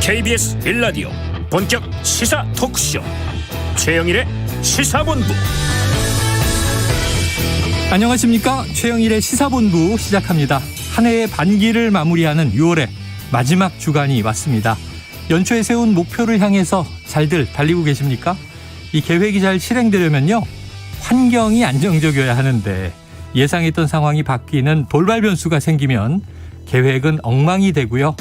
KBS 1라디오 본격 시사 토크쇼 최영일의 시사본부. 안녕하십니까. 최영일의 시사본부 시작합니다. 한 해의 반기를 마무리하는 6월의 마지막 주간이 왔습니다. 연초에 세운 목표를 향해서 잘들 달리고 계십니까? 이 계획이 잘 실행되려면요, 환경이 안정적이어야 하는데 예상했던 상황이 바뀌는 돌발 변수가 생기면 계획은 엉망이 되고요,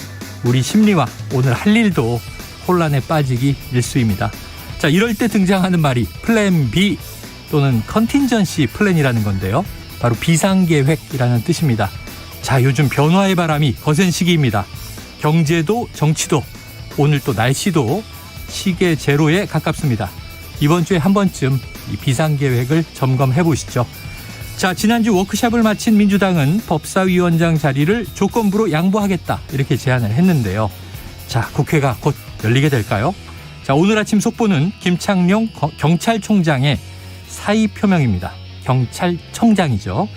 우리 심리와 오늘 할 일도 혼란에 빠지기 일쑤입니다. 자, 이럴 때 등장하는 말이 플랜 B 또는 컨틴전시 플랜이라는 건데요, 바로 비상계획이라는 뜻입니다. 자, 요즘 변화의 바람이 거센 시기입니다. 경제도 정치도 오늘 또 날씨도 시계 제로에 가깝습니다. 이번 주에 한 번쯤 이 비상계획을 점검해 보시죠. 자, 지난주 워크숍을 마친 민주당은 법사위원장 자리를 조건부로 양보하겠다 이렇게 제안을 했는데요. 자, 국회가 곧 열리게 될까요? 자, 오늘 아침 속보는 김창룡 경찰총장의 사의 표명입니다. 경찰청장이죠.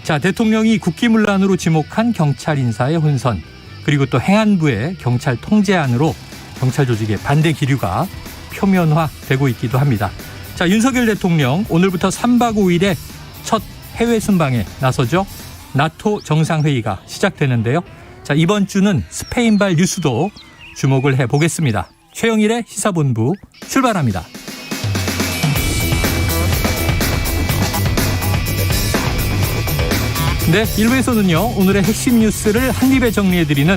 자, 대통령이 국기문란으로 지목한 경찰 인사의 혼선, 그리고 또 행안부의 경찰 통제안으로 경찰 조직의 반대 기류가 표면화되고 있기도 합니다. 자, 윤석열 대통령 오늘부터 3박 5일의 첫 해외 순방에 나서죠. 나토 정상회의가 시작되는데요. 자, 이번 주는 스페인발 뉴스도 주목을 해보겠습니다. 최영일의 시사본부 출발합니다. 네, 1부에서는요, 오늘의 핵심 뉴스를 한입에 정리해드리는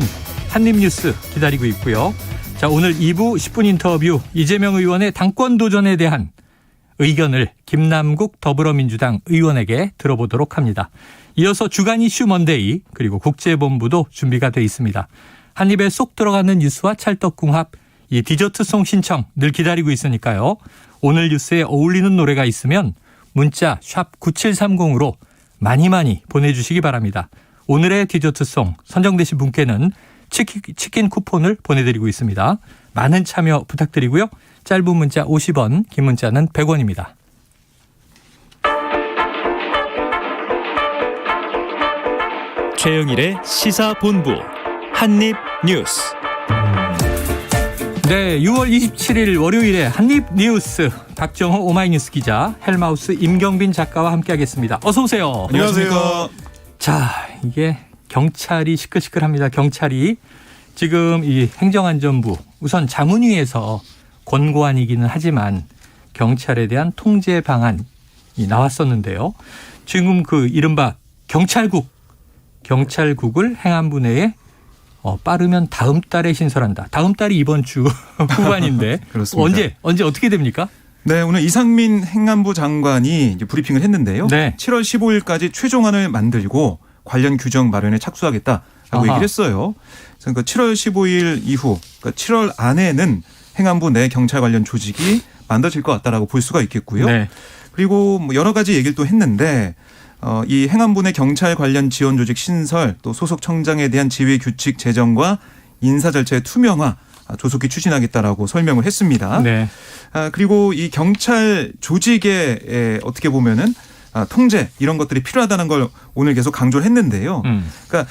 한입뉴스 기다리고 있고요. 자, 오늘 2부 10분 인터뷰, 이재명 의원의 당권 도전에 대한 의견을 김남국 더불어민주당 의원에게 들어보도록 합니다. 이어서 주간 이슈 먼데이, 그리고 국제본부도 준비가 돼 있습니다. 한 입에 쏙 들어가는 뉴스와 찰떡궁합, 이 디저트송 신청 늘 기다리고 있으니까요. 오늘 뉴스에 어울리는 노래가 있으면 문자 샵 9730으로 많이 보내주시기 바랍니다. 오늘의 디저트송 선정되신 분께는 치킨 쿠폰을 보내드리고 있습니다. 많은 참여 부탁드리고요. 짧은 문자 50원, 긴 문자는 100원입니다. 최영일의 시사본부 한입뉴스. 네, 6월 27일 월요일에 한입뉴스 박정호 오마이뉴스 기자, 헬마우스 임경빈 작가와 함께하겠습니다. 어서 오세요. 안녕하세요. 자, 이게 경찰이 시끌시끌합니다. 경찰이 지금 이 행정안전부 우선 자문위에서 권고안이기는 하지만 경찰에 대한 통제 방안이 나왔었는데요. 지금 그 이른바 경찰국을 행안부 내에 빠르면 다음 달에 신설한다. 다음 달이 이번 주 후반인데 그렇습니다. 언제 어떻게 됩니까? 네, 오늘 이상민 행안부 장관이 이제 브리핑을 했는데요. 네. 7월 15일까지 최종안을 만들고 관련 규정 마련에 착수하겠다라고 얘기를 했어요. 그러니까 7월 15일 이후, 그러니까 7월 안에는 행안부 내 경찰 관련 조직이 만들어질 것 같다라고 볼 수가 있겠고요. 네. 그리고 뭐 여러 가지 얘기를 또 했는데 이 행안부 내 경찰 관련 지원 조직 신설, 또 소속 청장에 대한 지휘 규칙 제정과 인사 절차의 투명화 조속히 추진하겠다라고 설명을 했습니다. 네. 그리고 이 경찰 조직의 어떻게 보면은 통제 이런 것들이 필요하다는 걸 오늘 계속 강조를 했는데요. 그러니까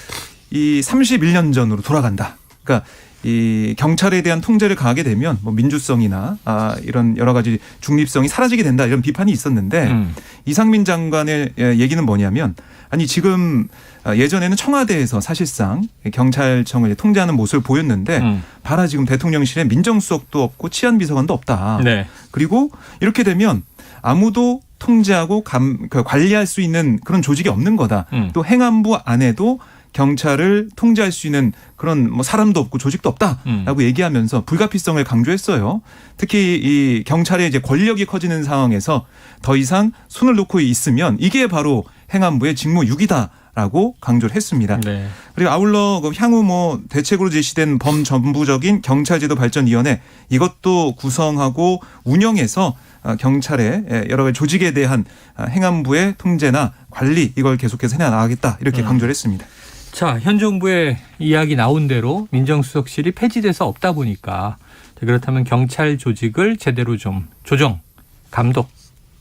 이 31년 전으로 돌아간다. 그러니까 이 경찰에 대한 통제를 가하게 되면 뭐 민주성이나 이런 여러 가지 중립성이 사라지게 된다, 이런 비판이 있었는데 이상민 장관의 얘기는 뭐냐면, 아니 지금 예전에는 청와대에서 사실상 경찰청을 통제하는 모습을 보였는데 봐라, 지금 대통령실에 민정수석도 없고 치안비서관도 없다. 네. 그리고 이렇게 되면 아무도 통제하고 관리할 수 있는 그런 조직이 없는 거다. 또 행안부 안에도 경찰을 통제할 수 있는 그런 뭐 사람도 없고 조직도 없다라고 얘기하면서 불가피성을 강조했어요. 특히 이 경찰의 이제 권력이 커지는 상황에서 더 이상 손을 놓고 있으면 이게 바로 행안부의 직무유기다라고 강조를 했습니다. 네. 그리고 아울러 향후 뭐 대책으로 제시된 범정부적인 경찰제도 발전위원회, 이것도 구성하고 운영해서 경찰의 여러 가지 조직에 대한 행안부의 통제나 관리, 이걸 계속해서 해나가겠다, 이렇게 강조를 했습니다. 자, 현 정부의 이야기 나온 대로 민정수석실이 폐지돼서 없다 보니까, 그렇다면 경찰 조직을 제대로 좀 조정, 감독,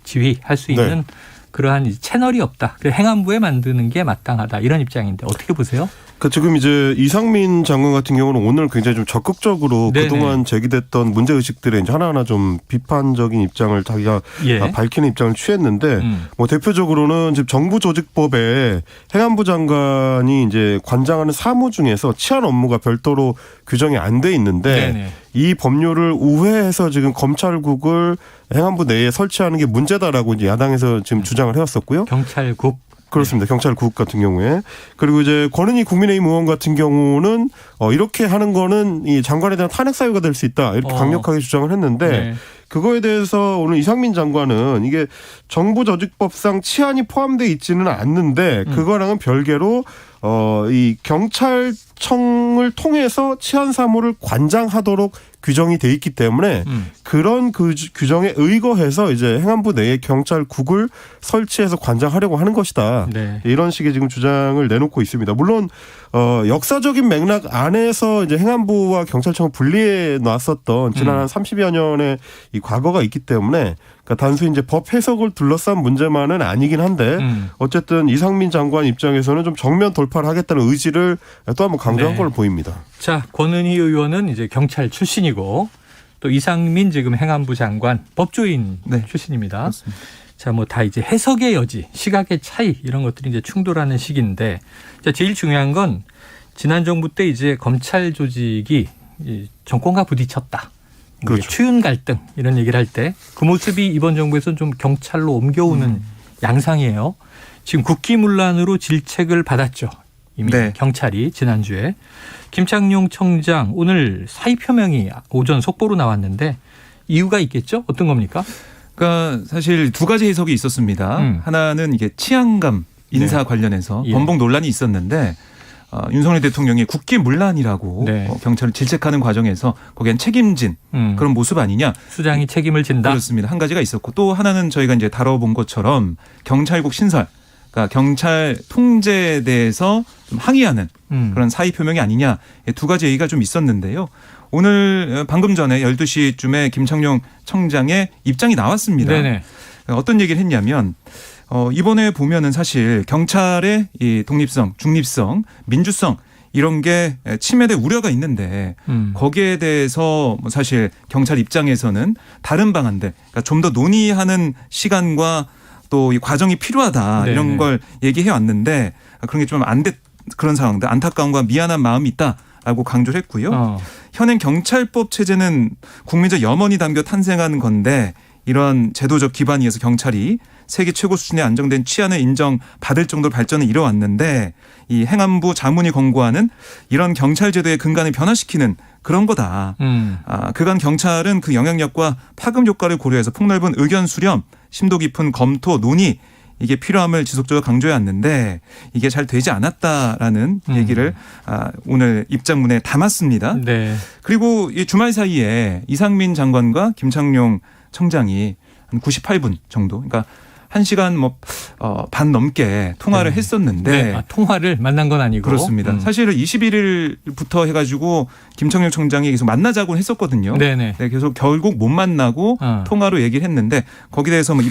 지휘할 수 있는 네. 그러한 채널이 없다. 행안부에 만드는 게 마땅하다, 이런 입장인데 어떻게 보세요? 그러니까 지금 이제 이상민 장관 같은 경우는 오늘 굉장히 좀 적극적으로 네네. 그동안 제기됐던 문제 의식들에 이제 하나하나 좀 비판적인 입장을 자기가 밝히는 입장을 취했는데 뭐 대표적으로는 지금 정부조직법에 행안부 장관이 이제 관장하는 사무 중에서 치안 업무가 별도로 규정이 안 돼 있는데 네네. 이 법률을 우회해서 지금 검찰국을 행안부 내에 설치하는 게 문제다라고 이제 야당에서 지금 주장을 해왔었고요. 경찰국. 그렇습니다. 경찰국 같은 경우에. 그리고 이제 권은희 국민의힘 의원 같은 경우는 이렇게 하는 거는 이 장관에 대한 탄핵 사유가 될 수 있다. 이렇게 강력하게 주장을 했는데 네. 그거에 대해서 오늘 이상민 장관은 이게 정부조직법상 치안이 포함되어 있지는 않는데 그거랑은 별개로 이 경찰청을 통해서 치안 사무를 관장하도록 규정이 돼 있기 때문에 그런 그 규정에 의거해서 이제 행안부 내에 경찰국을 설치해서 관장하려고 하는 것이다. 네. 이런 식의 지금 주장을 내놓고 있습니다. 물론 역사적인 맥락 안에서 이제 행안부와 경찰청을 분리해 놨었던 지난 한 30여 년의 이 과거가 있기 때문에 그러니까 단순히 이제 법 해석을 둘러싼 문제만은 아니긴 한데 어쨌든 이상민 장관 입장에서는 좀 정면 돌파를 하겠다는 의지를 또 한번 강조한 걸로 보입니다. 자, 권은희 의원은 이제 경찰 출신이고 또 이상민 지금 행안부 장관 법조인 출신입니다. 그렇습니다. 자, 뭐 다 이제 해석의 여지, 시각의 차이 이런 것들이 이제 충돌하는 시기인데 자, 제일 중요한 건 지난 정부 때 이제 검찰 조직이 정권과 부딪혔다. 그렇죠. 추윤 갈등 이런 얘기를 할 때 그 모습이 이번 정부에서는 좀 경찰로 옮겨오는 양상이에요. 지금 국기문란으로 질책을 받았죠. 이미 경찰이 지난주에. 김창룡 청장 오늘 사의 표명이 오전 속보로 나왔는데 이유가 있겠죠? 어떤 겁니까? 그러니까 사실 두 가지 해석이 있었습니다. 하나는 이게 치안감 인사 관련해서 번복 논란이 있었는데 윤석열 대통령이 국기문란이라고 경찰을 질책하는 과정에서 거기엔 책임진 그런 모습 아니냐. 수장이 책임을 진다. 그렇습니다. 한 가지가 있었고 또 하나는 저희가 이제 다뤄본 것처럼 경찰국 신설, 그러니까 경찰 통제에 대해서 좀 항의하는 그런 사의 표명이 아니냐. 두 가지 얘기가 좀 있었는데요. 오늘 방금 전에 12시쯤에 김창룡 청장의 입장이 나왔습니다. 네네. 어떤 얘기를 했냐면 이번에 보면은 사실 경찰의 이 독립성, 중립성, 민주성 이런 게 침해될 우려가 있는데 거기에 대해서 뭐 사실 경찰 입장에서는 다른 방안들, 그러니까 좀 더 논의하는 시간과 또 이 과정이 필요하다 이런 걸 얘기해 왔는데 그런 게 좀 안 됐 그런 상황들 안타까움과 미안한 마음이 있다라고 강조를 했고요. 현행 경찰법 체제는 국민적 염원이 담겨 탄생한 건데 이런 제도적 기반에 의해서 경찰이 세계 최고 수준의 안정된 치안을 인정받을 정도로 발전을 이뤄왔는데 이 행안부 자문이 권고하는 이런 경찰 제도의 근간을 변화시키는 그런 거다. 그간 경찰은 그 영향력과 파급 효과를 고려해서 폭넓은 의견 수렴, 심도 깊은 검토, 논의 이게 필요함을 지속적으로 강조해 왔는데 이게 잘 되지 않았다라는 얘기를 오늘 입장문에 담았습니다. 네. 그리고 이 주말 사이에 이상민 장관과 김창룡 청장이 한 98분 정도, 그러니까 1시간 반 넘게 통화를 했었는데 통화를 만난 건 아니고 그렇습니다. 사실은 21일부터 해가지고 김창룡 청장이 계속 만나자고 했었거든요. 네네. 네, 계속 결국 못 만나고 통화로 얘기를 했는데 거기에 대해서 뭐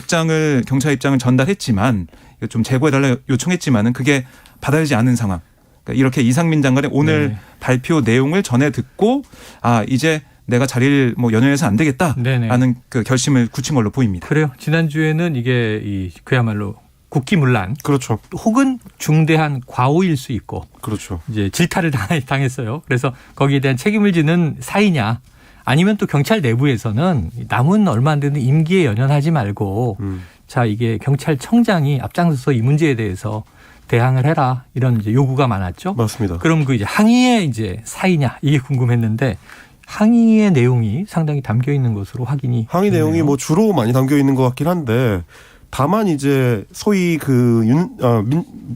경찰 입장을 전달했지만 좀 제고해달라 요청했지만은 그게 받아들이지 않은 상황. 그러니까 이렇게 이상민 장관의 오늘 발표 내용을 전해 듣고 이제 내가 자리를 연연해서 안 되겠다라는 그 결심을 굳힌 걸로 보입니다. 그래요. 지난주에는 이게 그야말로 국기문란. 그렇죠. 혹은 중대한 과오일 수 있고. 그렇죠. 이제 질타를 당했어요. 그래서 거기에 대한 책임을 지는 사이냐. 아니면 또 경찰 내부에서는 남은 얼마 안 되는 임기에 연연하지 말고 자, 이게 경찰청장이 앞장서서 이 문제에 대해서 대항을 해라. 이런 이제 요구가 많았죠. 맞습니다. 그럼 그 이제 항의의 이제 사이냐. 이게 궁금했는데 항의의 내용이 상당히 담겨 있는 것으로 확인이 항의 됐네요. 내용이 뭐 주로 많이 담겨 있는 것 같긴 한데 다만 이제 소위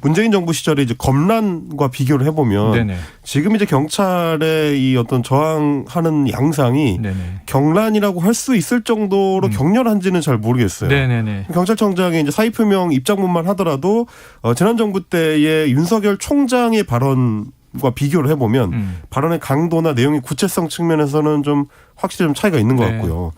문재인 정부 시절에 이제 검란과 비교를 해보면 지금 이제 경찰의 이 어떤 저항하는 양상이 경란이라고 할 수 있을 정도로 격렬한지는 잘 모르겠어요. 경찰청장의 이제 사의 표명 입장문만 하더라도 지난 정부 때의 윤석열 총장의 발언과 비교를 해보면 발언의 강도나 내용의 구체성 측면에서는 좀 확실히 좀 차이가 있는 것 같고요.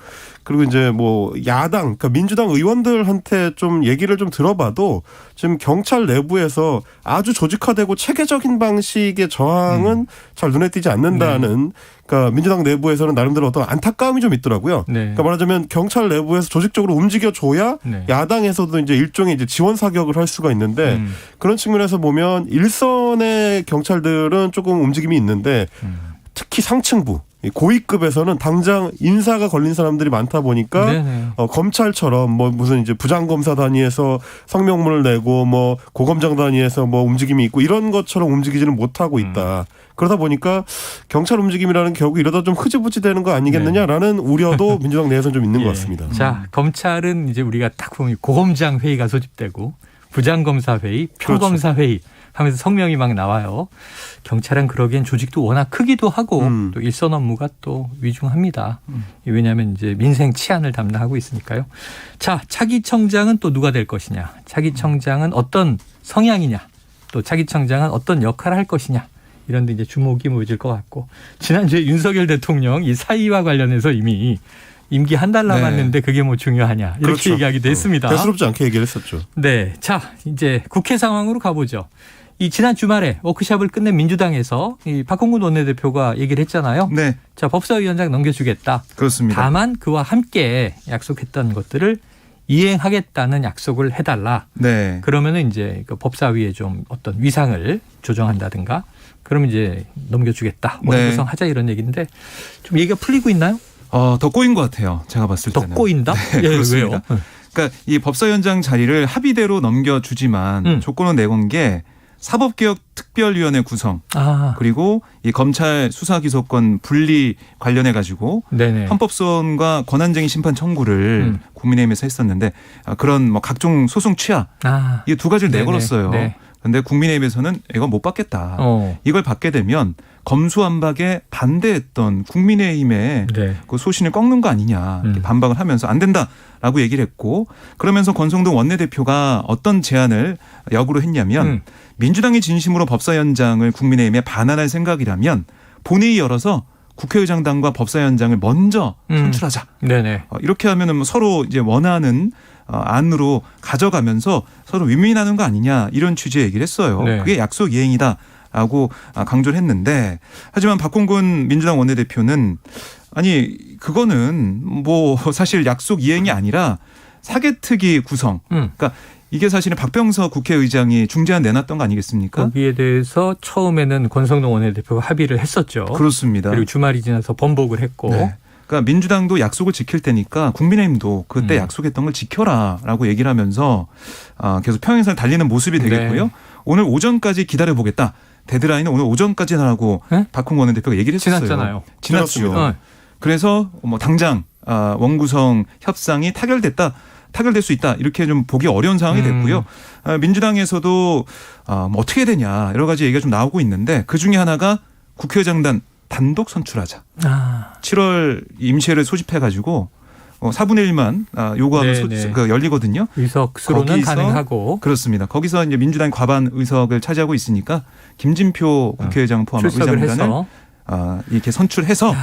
그리고 이제 뭐 야당, 그러니까 민주당 의원들한테 좀 얘기를 좀 들어봐도 지금 경찰 내부에서 아주 조직화되고 체계적인 방식의 저항은 잘 눈에 띄지 않는다는 그러니까 민주당 내부에서는 나름대로 어떤 안타까움이 좀 있더라고요. 그러니까 말하자면 경찰 내부에서 조직적으로 움직여줘야 야당에서도 이제 일종의 이제 지원 사격을 할 수가 있는데 그런 측면에서 보면 일선의 경찰들은 조금 움직임이 있는데 특히 상층부 고위급에서는 당장 인사가 걸린 사람들이 많다 보니까 검찰처럼 뭐 무슨 이제 부장검사 단위에서 성명문을 내고 뭐 고검장 단위에서 뭐 움직임이 있고 이런 것처럼 움직이지는 못하고 있다. 그러다 보니까 경찰 움직임이라는 결국 이러다 좀 흐지부지 되는 거 아니겠느냐라는 우려도 민주당 내에서는 좀 있는 것 같습니다. 자, 검찰은 이제 우리가 딱 보면 고검장 회의가 소집되고 부장검사 회의, 표검사 회의 하면서 성명이 막 나와요. 경찰은 그러기엔 조직도 워낙 크기도 하고 또 일선 업무가 또 위중합니다. 왜냐하면 이제 민생 치안을 담당하고 있으니까요. 자, 차기 청장은 또 누가 될 것이냐. 차기 청장은 어떤 성향이냐. 또 차기 청장은 어떤 역할을 할 것이냐. 이런 데 이제 주목이 모여질 것 같고. 지난주에 윤석열 대통령 이 사의와 관련해서 이미 임기 한 달 남았는데 그게 뭐 중요하냐. 이렇게 얘기하기도 했습니다. 대수롭지 않게 얘기를 했었죠. 네. 자, 이제 국회 상황으로 가보죠. 이 지난 주말에 워크숍을 끝낸 민주당에서 이 박홍근 원내대표가 얘기를 했잖아요. 네. 자, 법사위원장 넘겨주겠다. 그렇습니다. 다만 그와 함께 약속했던 것들을 이행하겠다는 약속을 해달라. 네. 그러면은 이제 그 법사위에 좀 어떤 위상을 조정한다든가 그러면 이제 넘겨주겠다. 원구성하자 이런 얘기인데 좀 얘기가 풀리고 있나요? 더 꼬인 것 같아요. 제가 봤을 때는. 더 꼬인다? 네, 예, 그렇습니다. 왜요? 그러니까 이 법사위원장 자리를 합의대로 넘겨주지만 조건은 내건 게 사법개혁특별위원회 구성 그리고 이 검찰 수사기소권 분리 관련해 가지고 헌법소원과 권한쟁의 심판 청구를 국민의힘에서 했었는데 그런 뭐 각종 소송 취하 이 두 가지를 내걸었어요. 그런데 국민의힘에서는 이건 못 받겠다. 이걸 받게 되면 검수완박에 반대했던 국민의힘의 그 소신을 꺾는 거 아니냐 이렇게 반박을 하면서 안 된다라고 얘기를 했고 그러면서 권성동 원내대표가 어떤 제안을 역으로 했냐면 민주당이 진심으로 법사위원장을 국민의힘에 반환할 생각이라면 본회의 열어서 국회의장단과 법사위원장을 먼저 선출하자. 이렇게 하면은 서로 이제 원하는 안으로 가져가면서 서로 윈윈하는 거 아니냐 이런 취지의 얘기를 했어요. 그게 약속 이행이다라고 강조를 했는데 하지만 박홍근 민주당 원내대표는 아니 그거는 뭐 사실 약속 이행이 아니라 사개특위 구성. 그러니까 이게 사실은 박병서 국회의장이 중재안 내놨던 거 아니겠습니까? 거기에 대해서 처음에는 권성동 원내대표가 합의를 했었죠. 그렇습니다. 그리고 주말이 지나서 번복을 했고. 그러니까 민주당도 약속을 지킬 테니까 국민의힘도 그때 약속했던 걸 지켜라라고 얘기를 하면서 계속 평행선을 달리는 모습이 되겠고요. 오늘 오전까지 기다려보겠다. 데드라인은 오늘 오전까지 하라고 박홍근 원내대표가 얘기를 했었어요. 지났잖아요. 지났죠. 그래서 뭐 당장 원구성 협상이 타결될 수 있다. 이렇게 좀 보기 어려운 상황이 됐고요. 민주당에서도 뭐 어떻게 되냐 여러 가지 얘기가 좀 나오고 있는데 그중에 하나가 국회의장단 단독 선출하자. 7월 임시회를 소집해가지고 4분의 1만 요구하면 열리거든요. 의석수로는 가능하고. 그렇습니다. 거기서 이제 민주당이 과반 의석을 차지하고 있으니까 김진표 국회의장 포함한 의장단을 이렇게 선출해서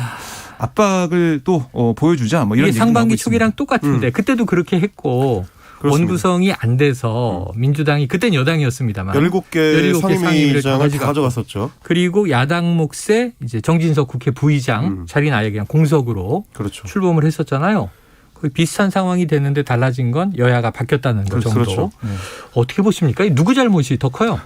압박을 또 보여주자. 뭐 이런 이게 상반기 초기랑 똑같은데 그때도 그렇게 했고 그렇습니다. 원구성이 안 돼서 민주당이 그땐 여당이었습니다만 17개 상임위장을 가져갔었죠. 그리고 야당 몫에 이제 정진석 국회 부의장 자리는 아예 그냥 공석으로 출범을 했었잖아요. 거의 비슷한 상황이 됐는데 달라진 건 여야가 바뀌었다는 것 정도. 어떻게 보십니까? 누구 잘못이 더 커요?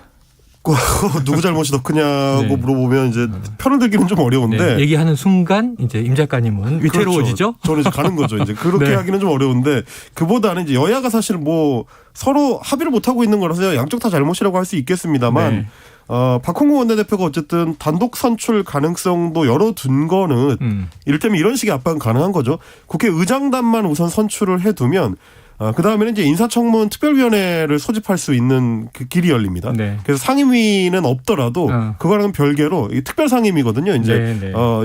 누구 잘못이 더 크냐고 물어보면 이제 편을 들기는 좀 어려운데 얘기하는 순간 이제 임 작가님은 위태로워지죠. 저는 이제 가는 거죠. 이제 그렇게 하기는 좀 어려운데 그보다는 이제 여야가 사실 뭐 서로 합의를 못 하고 있는 거라서 양쪽 다 잘못이라고 할 수 있겠습니다만 박홍근 원내대표가 어쨌든 단독 선출 가능성도 열어둔 거는 이를테면 이런 식의 압박은 가능한 거죠. 국회의장단만 우선 선출을 해두면 그다음에는 이제 인사청문 특별위원회를 소집할 수 있는 그 길이 열립니다. 그래서 상임위는 없더라도 그거랑은 별개로 특별상임위거든요. 이제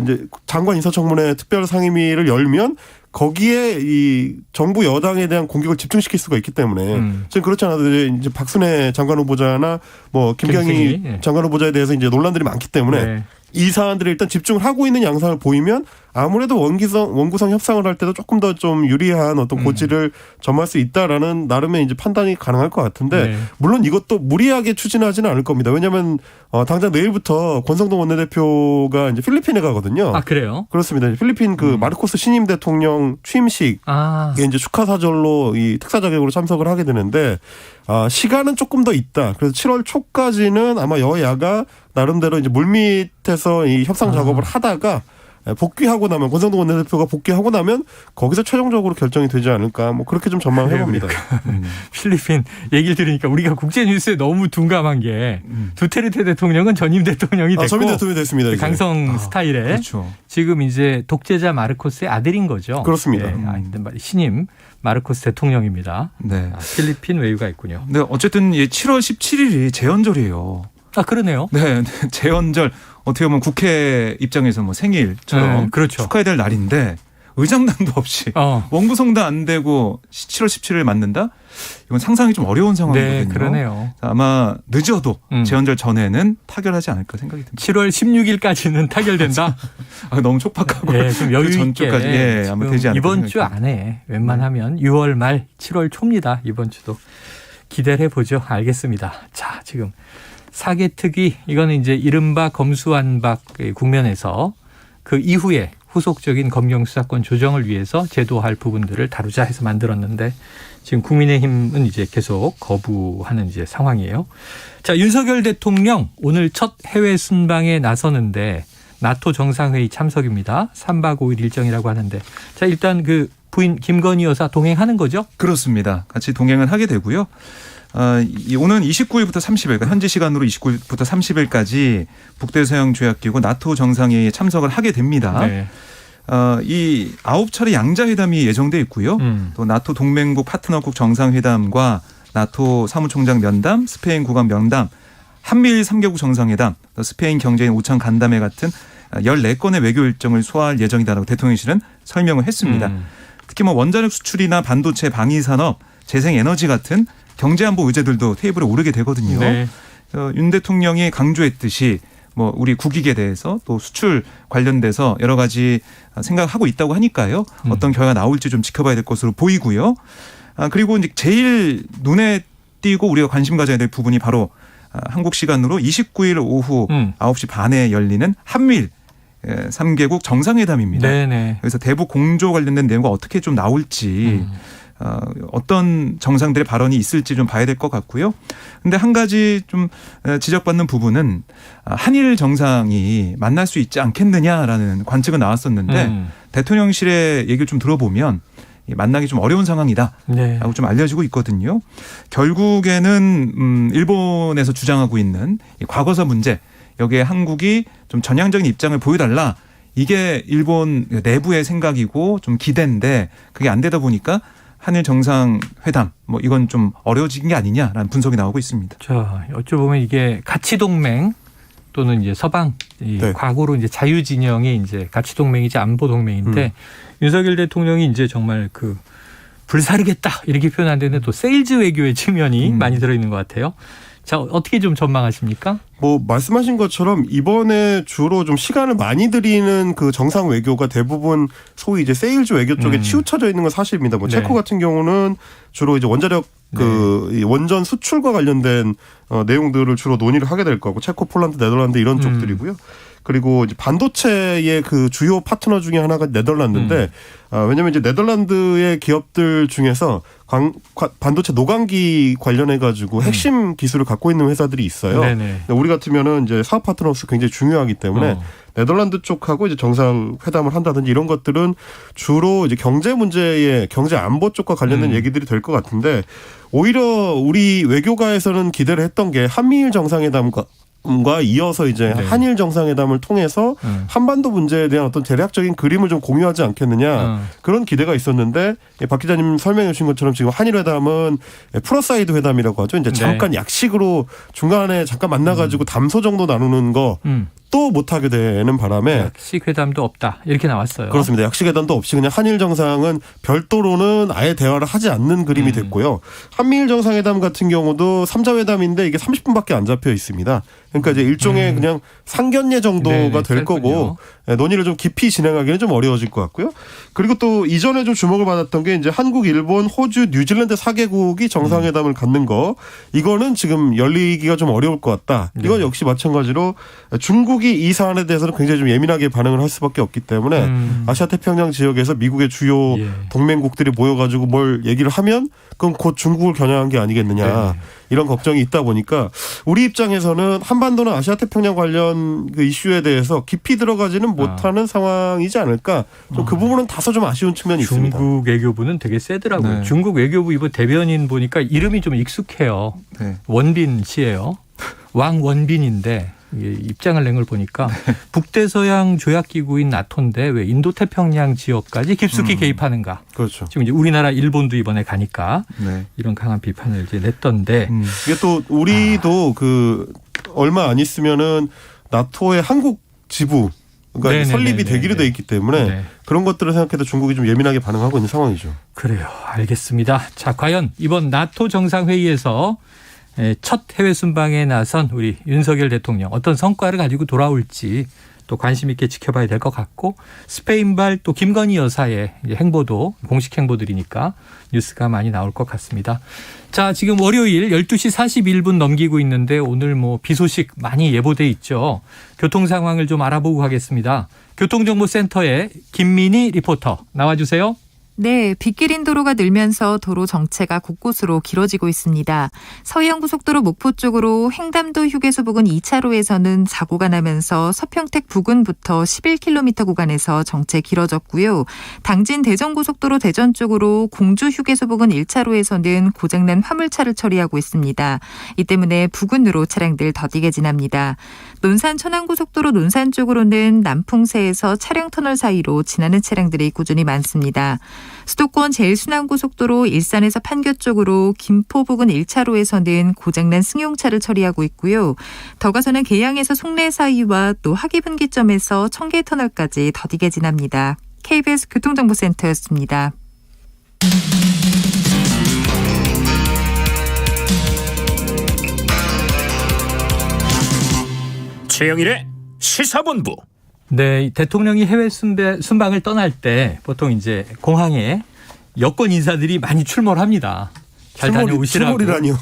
이제 장관 인사청문회 특별상임위를 열면 거기에 이 정부 여당에 대한 공격을 집중시킬 수가 있기 때문에 지금 그렇지 않아도 이제 박순애 장관 후보자나 뭐 김경희 장관 후보자에 대해서 이제 논란들이 많기 때문에 이 사안들을 일단 집중을 하고 있는 양상을 보이면 아무래도 원구성 협상을 할 때도 조금 더 좀 유리한 어떤 고지를 점할 수 있다라는 나름의 이제 판단이 가능할 것 같은데 물론 이것도 무리하게 추진하지는 않을 겁니다. 왜냐하면 당장 내일부터 권성동 원내대표가 이제 필리핀에 가거든요. 아 그래요? 그렇습니다. 필리핀 그 마르코스 신임 대통령 취임식에 이제 축하 사절로 이 특사 자격으로 참석을 하게 되는데 시간은 조금 더 있다. 그래서 7월 초까지는 아마 여야가 나름대로 이제 물밑에서 이 협상 작업을 하다가 복귀하고 나면 권성동 원내대표가 복귀하고 나면 거기서 최종적으로 결정이 되지 않을까 뭐 그렇게 좀 전망을 해봅니다. 필리핀 얘기를 들으니까 우리가 국제 뉴스에 너무 둔감한 게 두테르테 대통령은 전임 대통령이 됐고 전임 대통령이 됐습니다. 이제. 강성 스타일에 그렇죠. 지금 이제 독재자 마르코스의 아들인 거죠. 그렇습니다. 신임 마르코스 대통령입니다. 네. 필리핀 외유가 있군요. 네, 어쨌든 7월 17일이 제헌절이에요. 아 그러네요. 네, 제헌절 어떻게 보면 국회 입장에서 뭐 생일처럼 그렇죠. 축하해야 될 날인데 의장단도 없이 원구성도 안 되고 7월 17일 맞는다? 이건 상상이 좀 어려운 상황이거든요. 네, 그러네요. 아마 늦어도 제헌절 전에는 타결하지 않을까 생각이 듭니다. 7월 16일까지는 타결된다. 너무 촉박하고 좀 여유 있게 아마 되지 않을까 이번 주 안에 웬만하면 6월 말 7월 초입니다. 이번 주도 기대를 해보죠. 알겠습니다. 자, 지금 사개특위 이거는 이제 이른바 검수완박 국면에서 그 이후에 후속적인 검경 수사권 조정을 위해서 제도화할 부분들을 다루자 해서 만들었는데 지금 국민의힘은 이제 계속 거부하는 이제 상황이에요. 자, 윤석열 대통령 오늘 첫 해외 순방에 나서는데 나토 정상회의 참석입니다. 3박 5일 일정이라고 하는데 자, 일단 그 부인 김건희 여사 동행하는 거죠? 그렇습니다. 같이 동행을 하게 되고요. 오는 29일부터 30일, 그러니까 현지 시간으로 29일부터 30일까지 북대서양 조약기구 나토 정상회의에 참석을 하게 됩니다. 네. 이 9차례 양자회담이 예정돼 있고요. 또 나토 동맹국 파트너국 정상회담과 나토 사무총장 면담, 스페인 국왕 면담, 한미일 3개국 정상회담, 또 스페인 경제인 오찬 간담회 같은 14건의 외교 일정을 소화할 예정이다라고 대통령실은 설명을 했습니다. 특히 뭐 원자력 수출이나 반도체, 방위산업, 재생에너지 같은 경제안보 의제들도 테이블에 오르게 되거든요. 네. 윤 대통령이 강조했듯이 뭐 우리 국익에 대해서 또 수출 관련돼서 여러 가지 생각하고 있다고 하니까요. 어떤 결과가 나올지 좀 지켜봐야 될 것으로 보이고요. 그리고 이제 제일 눈에 띄고 우리가 관심 가져야 될 부분이 바로 한국 시간으로 29일 오후 9시 반에 열리는 한미일 3개국 정상회담입니다. 네네. 그래서 대북 공조 관련된 내용과 어떻게 좀 나올지 어떤 정상들의 발언이 있을지 좀 봐야 될 것 같고요. 근데 한 가지 좀 지적받는 부분은 한일 정상이 만날 수 있지 않겠느냐라는 관측은 나왔었는데 대통령실의 얘기를 좀 들어보면 만나기 좀 어려운 상황이다 라고 좀 알려지고 있거든요. 결국에는 일본에서 주장하고 있는 이 과거사 문제, 여기에 한국이 좀 전향적인 입장을 보여달라, 이게 일본 내부의 생각이고 좀 기대인데 그게 안 되다 보니까 한일 정상회담 뭐 이건 좀 어려워진 게 아니냐라는 분석이 나오고 있습니다. 자, 어찌 보면 이게 가치동맹 또는 이제 서방 과거로 이제 자유진영이 이제 가치동맹이지 안보동맹인데 윤석열 대통령이 이제 정말 그 불사르겠다 이렇게 표현하는데 또 세일즈 외교의 측면이 많이 들어있는 것 같아요. 자, 어떻게 좀 전망하십니까? 뭐 말씀하신 것처럼 이번에 주로 좀 시간을 많이 들이는 그 정상 외교가 대부분 소위 이제 세일즈 외교 쪽에 치우쳐져 있는 건 사실입니다. 뭐 체코 같은 경우는 주로 이제 원자력 그 원전 수출과 관련된 내용들을 주로 논의를 하게 될 거고, 체코, 폴란드, 네덜란드 이런 쪽들이고요. 그리고 이제 반도체의 그 주요 파트너 중에 하나가 네덜란드인데 왜냐하면 이제 네덜란드의 기업들 중에서 반도체 노광기 관련해 가지고 핵심 기술을 갖고 있는 회사들이 있어요. 우리 같으면은 이제 사업 파트너로서 굉장히 중요하기 때문에 네덜란드 쪽하고 이제 정상 회담을 한다든지 이런 것들은 주로 이제 경제 문제의 경제 안보 쪽과 관련된 얘기들이 될 것 같은데, 오히려 우리 외교가에서는 기대를 했던 게 한미일 정상회담과 이어서 이제 한일 정상회담을 통해서 한반도 문제에 대한 어떤 대략적인 그림을 좀 공유하지 않겠느냐, 그런 기대가 있었는데 박 기자님 설명해 주신 것처럼 지금 한일 회담은 플러사이드 회담이라고 하죠. 이제 잠깐 약식으로 중간에 잠깐 만나가지고 담소 정도 나누는 거 또 못하게 되는 바람에 약식 회담도 없다 이렇게 나왔어요. 그렇습니다. 약식 회담도 없이 그냥 한일 정상은 별도로는 아예 대화를 하지 않는 그림이 됐고요. 한미일 정상회담 같은 경우도 3자 회담인데 이게 30분밖에 안 잡혀 있습니다. 그러니까 이제 일종의 그냥 상견례 정도가 네네, 될 거고 논의를 좀 깊이 진행하기는 좀 어려워질 것 같고요. 그리고 또 이전에 좀 주목을 받았던 게 이제 한국, 일본, 호주, 뉴질랜드 4개국이 정상회담을 갖는 거 이거는 지금 열리기가 좀 어려울 것 같다. 이건 역시 마찬가지로 중국이 이 사안에 대해서는 굉장히 좀 예민하게 반응을 할 수밖에 없기 때문에 아시아 태평양 지역에서 미국의 주요 동맹국들이 모여가지고 뭘 얘기를 하면 그럼 곧 중국을 겨냥한 게 아니겠느냐. 이런 걱정이 있다 보니까 우리 입장에서는 한반도나 아시아 태평양 관련 그 이슈에 대해서 깊이 들어가지는 못하는 상황이지 않을까. 좀 그 부분은 다소 좀 아쉬운 측면이 있습니다. 중국 외교부는 되게 세더라고요. 네. 중국 외교부 이번 대변인 보니까 이름이 좀 익숙해요. 네. 원빈 씨예요. 왕원빈인데 입장을 낸 걸 보니까 북대서양 조약기구인 나토인데 왜 인도태평양 지역까지 깊숙이 개입하는가. 그렇죠. 지금 이제 우리나라 일본도 이번에 가니까 네. 이런 강한 비판을 이제 냈던데. 이게 또 우리도 그 얼마 안 있으면은 나토의 한국 지부 그러니까 설립이 되기로 돼 있기 때문에 그런 것들을 생각해도 중국이 좀 예민하게 반응하고 있는 상황이죠. 그래요. 알겠습니다. 자, 과연 이번 나토 정상회의에서 첫 해외 순방에 나선 우리 윤석열 대통령 어떤 성과를 가지고 돌아올지 또 관심 있게 지켜봐야 될 것 같고 스페인발 또 김건희 여사의 행보도 공식 행보들이니까 뉴스가 많이 나올 것 같습니다. 자, 지금 월요일 12시 41분 넘기고 있는데 오늘 뭐 비 소식 많이 예보돼 있죠. 교통 상황을 좀 알아보고 가겠습니다. 교통정보센터의 김민희 리포터 나와주세요. 네, 빗길인 도로가 늘면서 도로 정체가 곳곳으로 길어지고 있습니다. 서해안고속도로 목포 쪽으로 횡담도 휴게소 부근 2차로에서는 사고가 나면서 서평택 부근부터 11km 구간에서 정체 길어졌고요. 당진 대전고속도로 대전 쪽으로 공주 휴게소 부근 1차로에서는 고장난 화물차를 처리하고 있습니다. 이 때문에 부근으로 차량들 더디게 지납니다. 논산 천안고속도로 논산 쪽으로는 남풍세에서 차량터널 사이로 지나는 차량들이 꾸준히 많습니다. 수도권 제일순환고속도로 일산에서 판교 쪽으로 김포 부근 1차로에서는 고장난 승용차를 처리하고 있고요. 더 가서는 계양에서 송내 사이와 또 하기분기점에서 청계터널까지 더디게 지납니다. KBS 교통정보센터였습니다. 최영일의 시사본부. 네, 대통령이 해외 순방을 떠날 때 보통 이제 공항에 여권 인사들이 많이 출몰합니다. 잘 다녀오시라고. 출몰이라니요.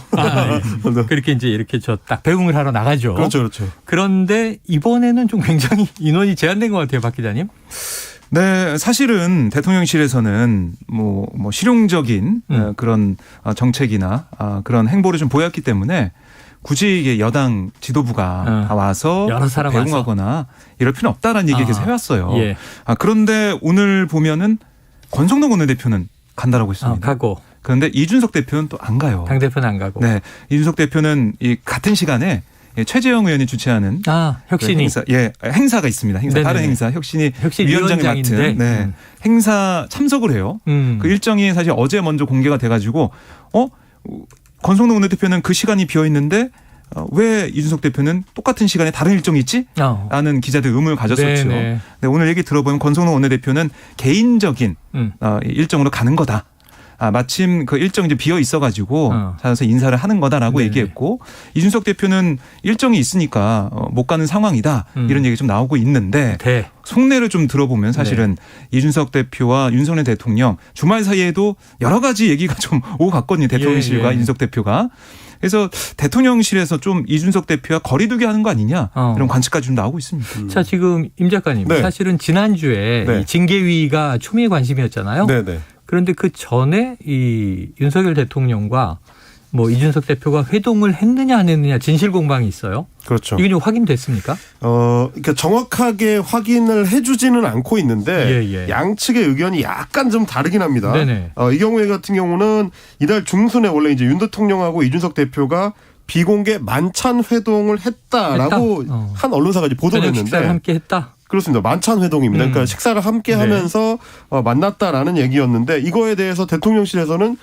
그렇게 이제 이렇게 저 딱 배웅을 하러 나가죠. 그렇죠, 그렇죠. 그런데 이번에는 좀 굉장히 인원이 제한된 것 같아요, 박 기자님. 네, 사실은 대통령실에서는 뭐 실용적인 그런 정책이나 그런 행보를 좀 보였기 때문에 굳이 이게 여당 지도부가 다 와서 여러 사람 배웅하거나 와서. 이럴 필요는 없다라는 얘기를 계속 해왔어요. 예. 그런데 오늘 보면은 권성동 원내대표는 간다라고 했습니다. 가고. 그런데 이준석 대표는 또 안 가요. 당대표는 안 가고. 네, 이준석 대표는 이 같은 시간에 최재형 의원이 주최하는 혁신이 행사가 있습니다. 네네네. 다른 행사 혁신이 위원장이 맡은 행사 참석을 해요. 그 일정이 사실 어제 먼저 공개가 돼가지고 권성동 원내대표는 그 시간이 비어 있는데 왜 이준석 대표는 똑같은 시간에 다른 일정이 있지? 라는 기자들 의문을 가졌었죠. 네, 오늘 얘기 들어보면 권성동 원내대표는 개인적인 일정으로 가는 거다. 마침 그 일정이 이제 비어 있어가지고 찾아서 인사를 하는 거다라고 얘기했고 이준석 대표는 일정이 있으니까 못 가는 상황이다. 이런 얘기 좀 나오고 있는데 속내를 좀 들어보면 사실은 이준석 대표와 윤석열 대통령 주말 사이에도 여러 가지 얘기가 좀 오고 갔거든요. 대통령실과 이준석 대표가. 그래서 대통령실에서 좀 이준석 대표와 거리두기 하는 거 아니냐 이런 관측까지 좀 나오고 있습니다. 자, 지금 임 작가님 사실은 지난주에 이 징계위가 초미의 관심이었잖아요. 네네. 그런데 그 전에 이 윤석열 대통령과 뭐 이준석 대표가 회동을 했느냐 안 했느냐 진실 공방이 있어요. 그렇죠. 이게 좀 확인됐습니까? 그러니까 정확하게 확인을 해주지는 않고 있는데 양측의 의견이 약간 좀 다르긴 합니다. 이 경우에 같은 경우는 이달 중순에 원래 이제 윤 대통령하고 이준석 대표가 비공개 만찬 회동을 했다라고 한 언론사가 이제 보도를 했는데 식사를 함께 했다. 그렇습니다. 만찬 회동입니다. 그러니까 식사를 함께 하면서 만났다라는 얘기였는데 이거에 대해서 대통령실에서는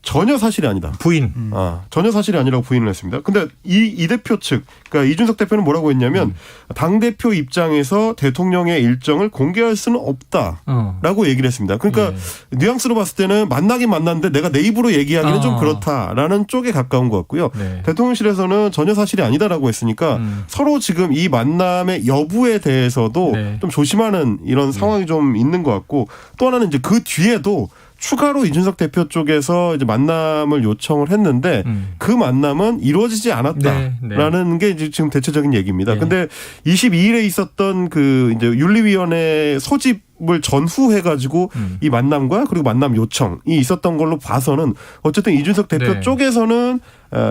전혀 사실이 아니다. 부인. 전혀 사실이 아니라고 부인을 했습니다. 근데 이 대표 측, 그러니까 이준석 대표는 뭐라고 했냐면 당대표 입장에서 대통령의 일정을 공개할 수는 없다라고 얘기를 했습니다. 그러니까 뉘앙스로 봤을 때는 만나긴 만났는데 내가 내 입으로 얘기하기는 좀 그렇다라는 쪽에 가까운 것 같고요. 네. 대통령실에서는 전혀 사실이 아니다라고 했으니까 서로 지금 이 만남의 여부에 대해서도 네. 좀 조심하는 이런 상황이 좀 있는 것 같고, 또 하나는 이제 그 뒤에도 추가로 이준석 대표 쪽에서 이제 만남을 요청을 했는데 그 만남은 이루어지지 않았다라는 게 이제 지금 대체적인 얘기입니다. 근데 22일에 있었던 그 이제 윤리위원회 소집을 전후해가지고 이 만남과 그리고 만남 요청이 있었던 걸로 봐서는 어쨌든 이준석 대표 쪽에서는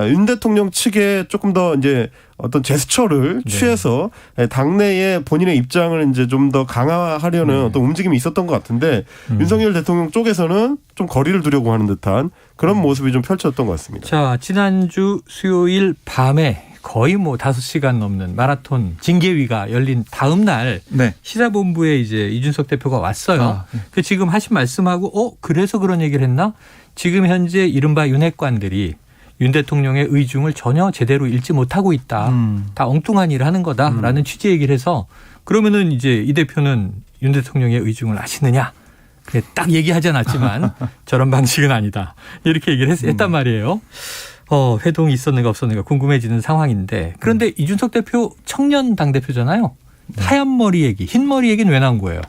윤 대통령 측에 조금 더 이제 어떤 제스처를 취해서 당내에 본인의 입장을 이제 좀 더 강화하려는 어떤 움직임이 있었던 것 같은데 윤석열 대통령 쪽에서는 좀 거리를 두려고 하는 듯한 그런 모습이 좀 펼쳐졌던 것 같습니다. 자, 지난주 수요일 밤에 거의 뭐 5시간 넘는 마라톤 징계위가 열린 다음 날 시사본부에 이제 이준석 대표가 왔어요. 그 지금 하신 말씀하고 그래서 그런 얘기를 했나? 지금 현재 이른바 윤핵관들이 윤 대통령의 의중을 전혀 제대로 읽지 못하고 있다. 다 엉뚱한 일을 하는 거다라는 취지 얘기를 해서, 그러면은 이제 이 대표는 윤 대통령의 의중을 아시느냐? 딱 얘기하지 않았지만 저런 방식은 아니다. 이렇게 얘기를 했단 말이에요. 회동이 있었는가 없었는가 궁금해지는 상황인데, 그런데 이준석 대표 청년 당대표잖아요. 하얀 머리 얘기, 흰 머리 얘기는 왜 나온 거예요?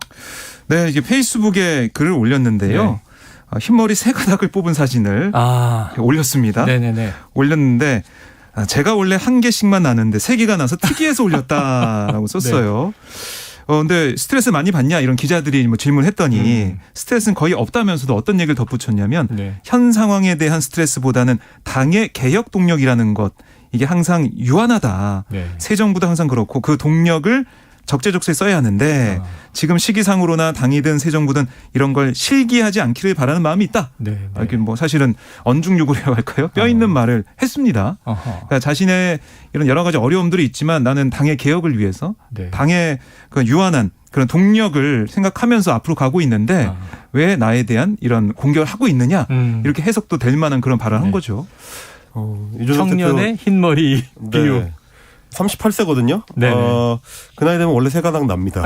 네, 이게 페이스북에 글을 올렸는데요. 흰머리 세 가닥을 뽑은 사진을 올렸습니다. 네네네. 올렸는데 제가 원래 한 개씩만 나는데 세 개가 나서 특이해서 올렸다라고 썼어요. 근데 스트레스 많이 받냐 이런 기자들이 뭐 질문했더니 스트레스는 거의 없다면서도 어떤 얘기를 덧붙였냐면 현 상황에 대한 스트레스보다는 당의 개혁 동력이라는 것, 이게 항상 유한하다. 새 정부도 항상 그렇고 그 동력을 적재적소에 써야 하는데 지금 시기상으로나 당이든 새 정부든 이런 걸 실기하지 않기를 바라는 마음이 있다. 이렇게 뭐 사실은 언중유구라고 할까요? 뼈 있는 말을 했습니다. 그러니까 자신의 이런 여러 가지 어려움들이 있지만 나는 당의 개혁을 위해서 당의 그 유한한 그런 동력을 생각하면서 앞으로 가고 있는데 왜 나에 대한 이런 공격을 하고 있느냐, 이렇게 해석도 될 만한 그런 발언을 한 거죠. 청년의 흰머리 비유. 38세거든요. 그 나이 되면 원래 세 가닥 납니다.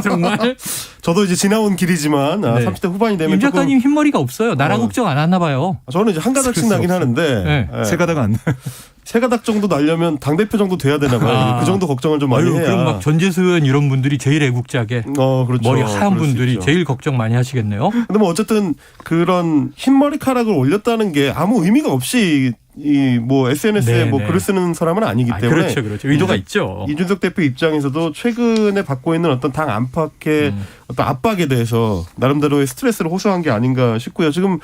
정말? 저도 이제 지나온 길이지만 30대 후반이 되면 임 작가님 흰머리가 없어요. 나라 걱정 안 하나 봐요. 저는 이제 한 가닥씩 나긴 하는데 세 가닥은 안 나요. 세 가닥 정도 날려면 당대표 정도 돼야 되나 봐요. 그 정도 걱정을 좀 많이 해야. 그럼 막 전재수 의원 이런 분들이 제일 애국자게 그렇죠. 머리 하얀 분들이 제일 걱정 많이 하시겠네요. 근데 뭐 어쨌든 그런 흰머리카락을 올렸다는 게 아무 의미가 없이 이 뭐 SNS에 뭐 글을 쓰는 사람은 아니기 때문에 그렇죠. 의도가 있죠. 이준석 대표 입장에서도 최근에 받고 있는 어떤 당 안팎의 어떤 압박에 대해서 나름대로의 스트레스를 호소한 게 아닌가 싶고요. 지금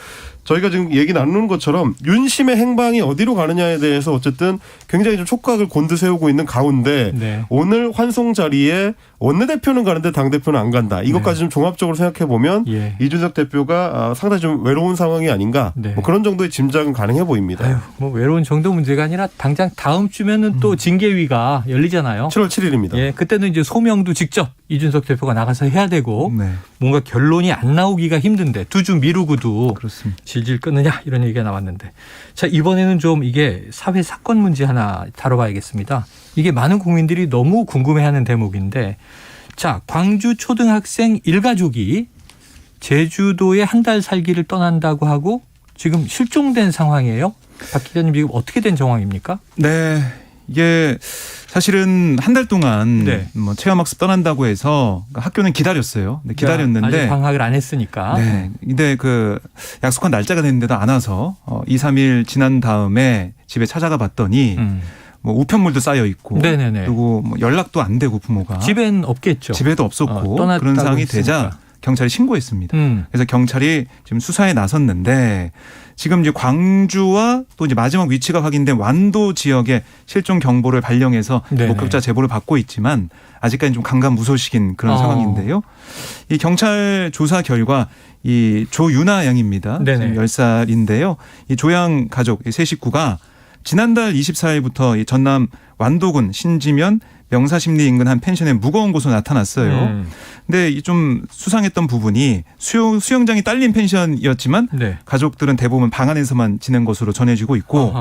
저희가 지금 얘기 나누는 것처럼 윤심의 행방이 어디로 가느냐에 대해서 어쨌든 굉장히 좀 촉각을 곤두세우고 있는 가운데 오늘 환송 자리에 원내대표는 가는데 당대표는 안 간다. 이것까지 좀 종합적으로 생각해 보면 이준석 대표가 상당히 좀 외로운 상황이 아닌가. 뭐 그런 정도의 짐작은 가능해 보입니다. 뭐 외로운 정도 문제가 아니라 당장 다음 주면은 또 징계위가 열리잖아요. 7월 7일입니다. 그때는 이제 소명도 직접 이준석 대표가 나가서 해야 되고 뭔가 결론이 안 나오기가 힘든데 두 주 미루고도 질질 끊느냐 이런 얘기가 나왔는데, 자, 이번에는 좀 이게 사회 사건 문제 하나 다뤄봐야겠습니다. 이게 많은 국민들이 너무 궁금해하는 대목인데, 자, 광주 초등학생 일가족이 제주도에 한 달 살기를 떠난다고 하고 지금 실종된 상황이에요. 박 기자님, 지금 어떻게 된 정황입니까? 네, 이게 사실은 한 달 동안 뭐 체험학습 떠난다고 해서 학교는 기다렸어요. 기다렸는데 아직 방학을 안 했으니까. 근데 그 약속한 날짜가 됐는데도 안 와서 2, 3일 지난 다음에 집에 찾아가 봤더니 뭐 우편물도 쌓여 있고, 그리고 뭐 연락도 안 되고 부모가 집엔 없겠죠. 집에도 없었고 그런 상황이 되자 경찰에 신고했습니다. 그래서 경찰이 지금 수사에 나섰는데, 지금 이제 광주와 또 이제 마지막 위치가 확인된 완도 지역에 실종 경보를 발령해서 목격자 제보를 받고 있지만 아직까지 좀 강간무소식인 그런 상황인데요. 이 경찰 조사 결과 이 조윤아 양입니다. 지금 10살인데요. 이 조양 가족 세 식구가 지난달 24일부터 이 전남 완도군 신지면 명사심리 인근 한 펜션에 무거운 곳으로 나타났어요. 근데 이 좀 수상했던 부분이 수영장이 딸린 펜션이었지만 네. 가족들은 대부분 방 안에서만 지낸 것으로 전해지고 있고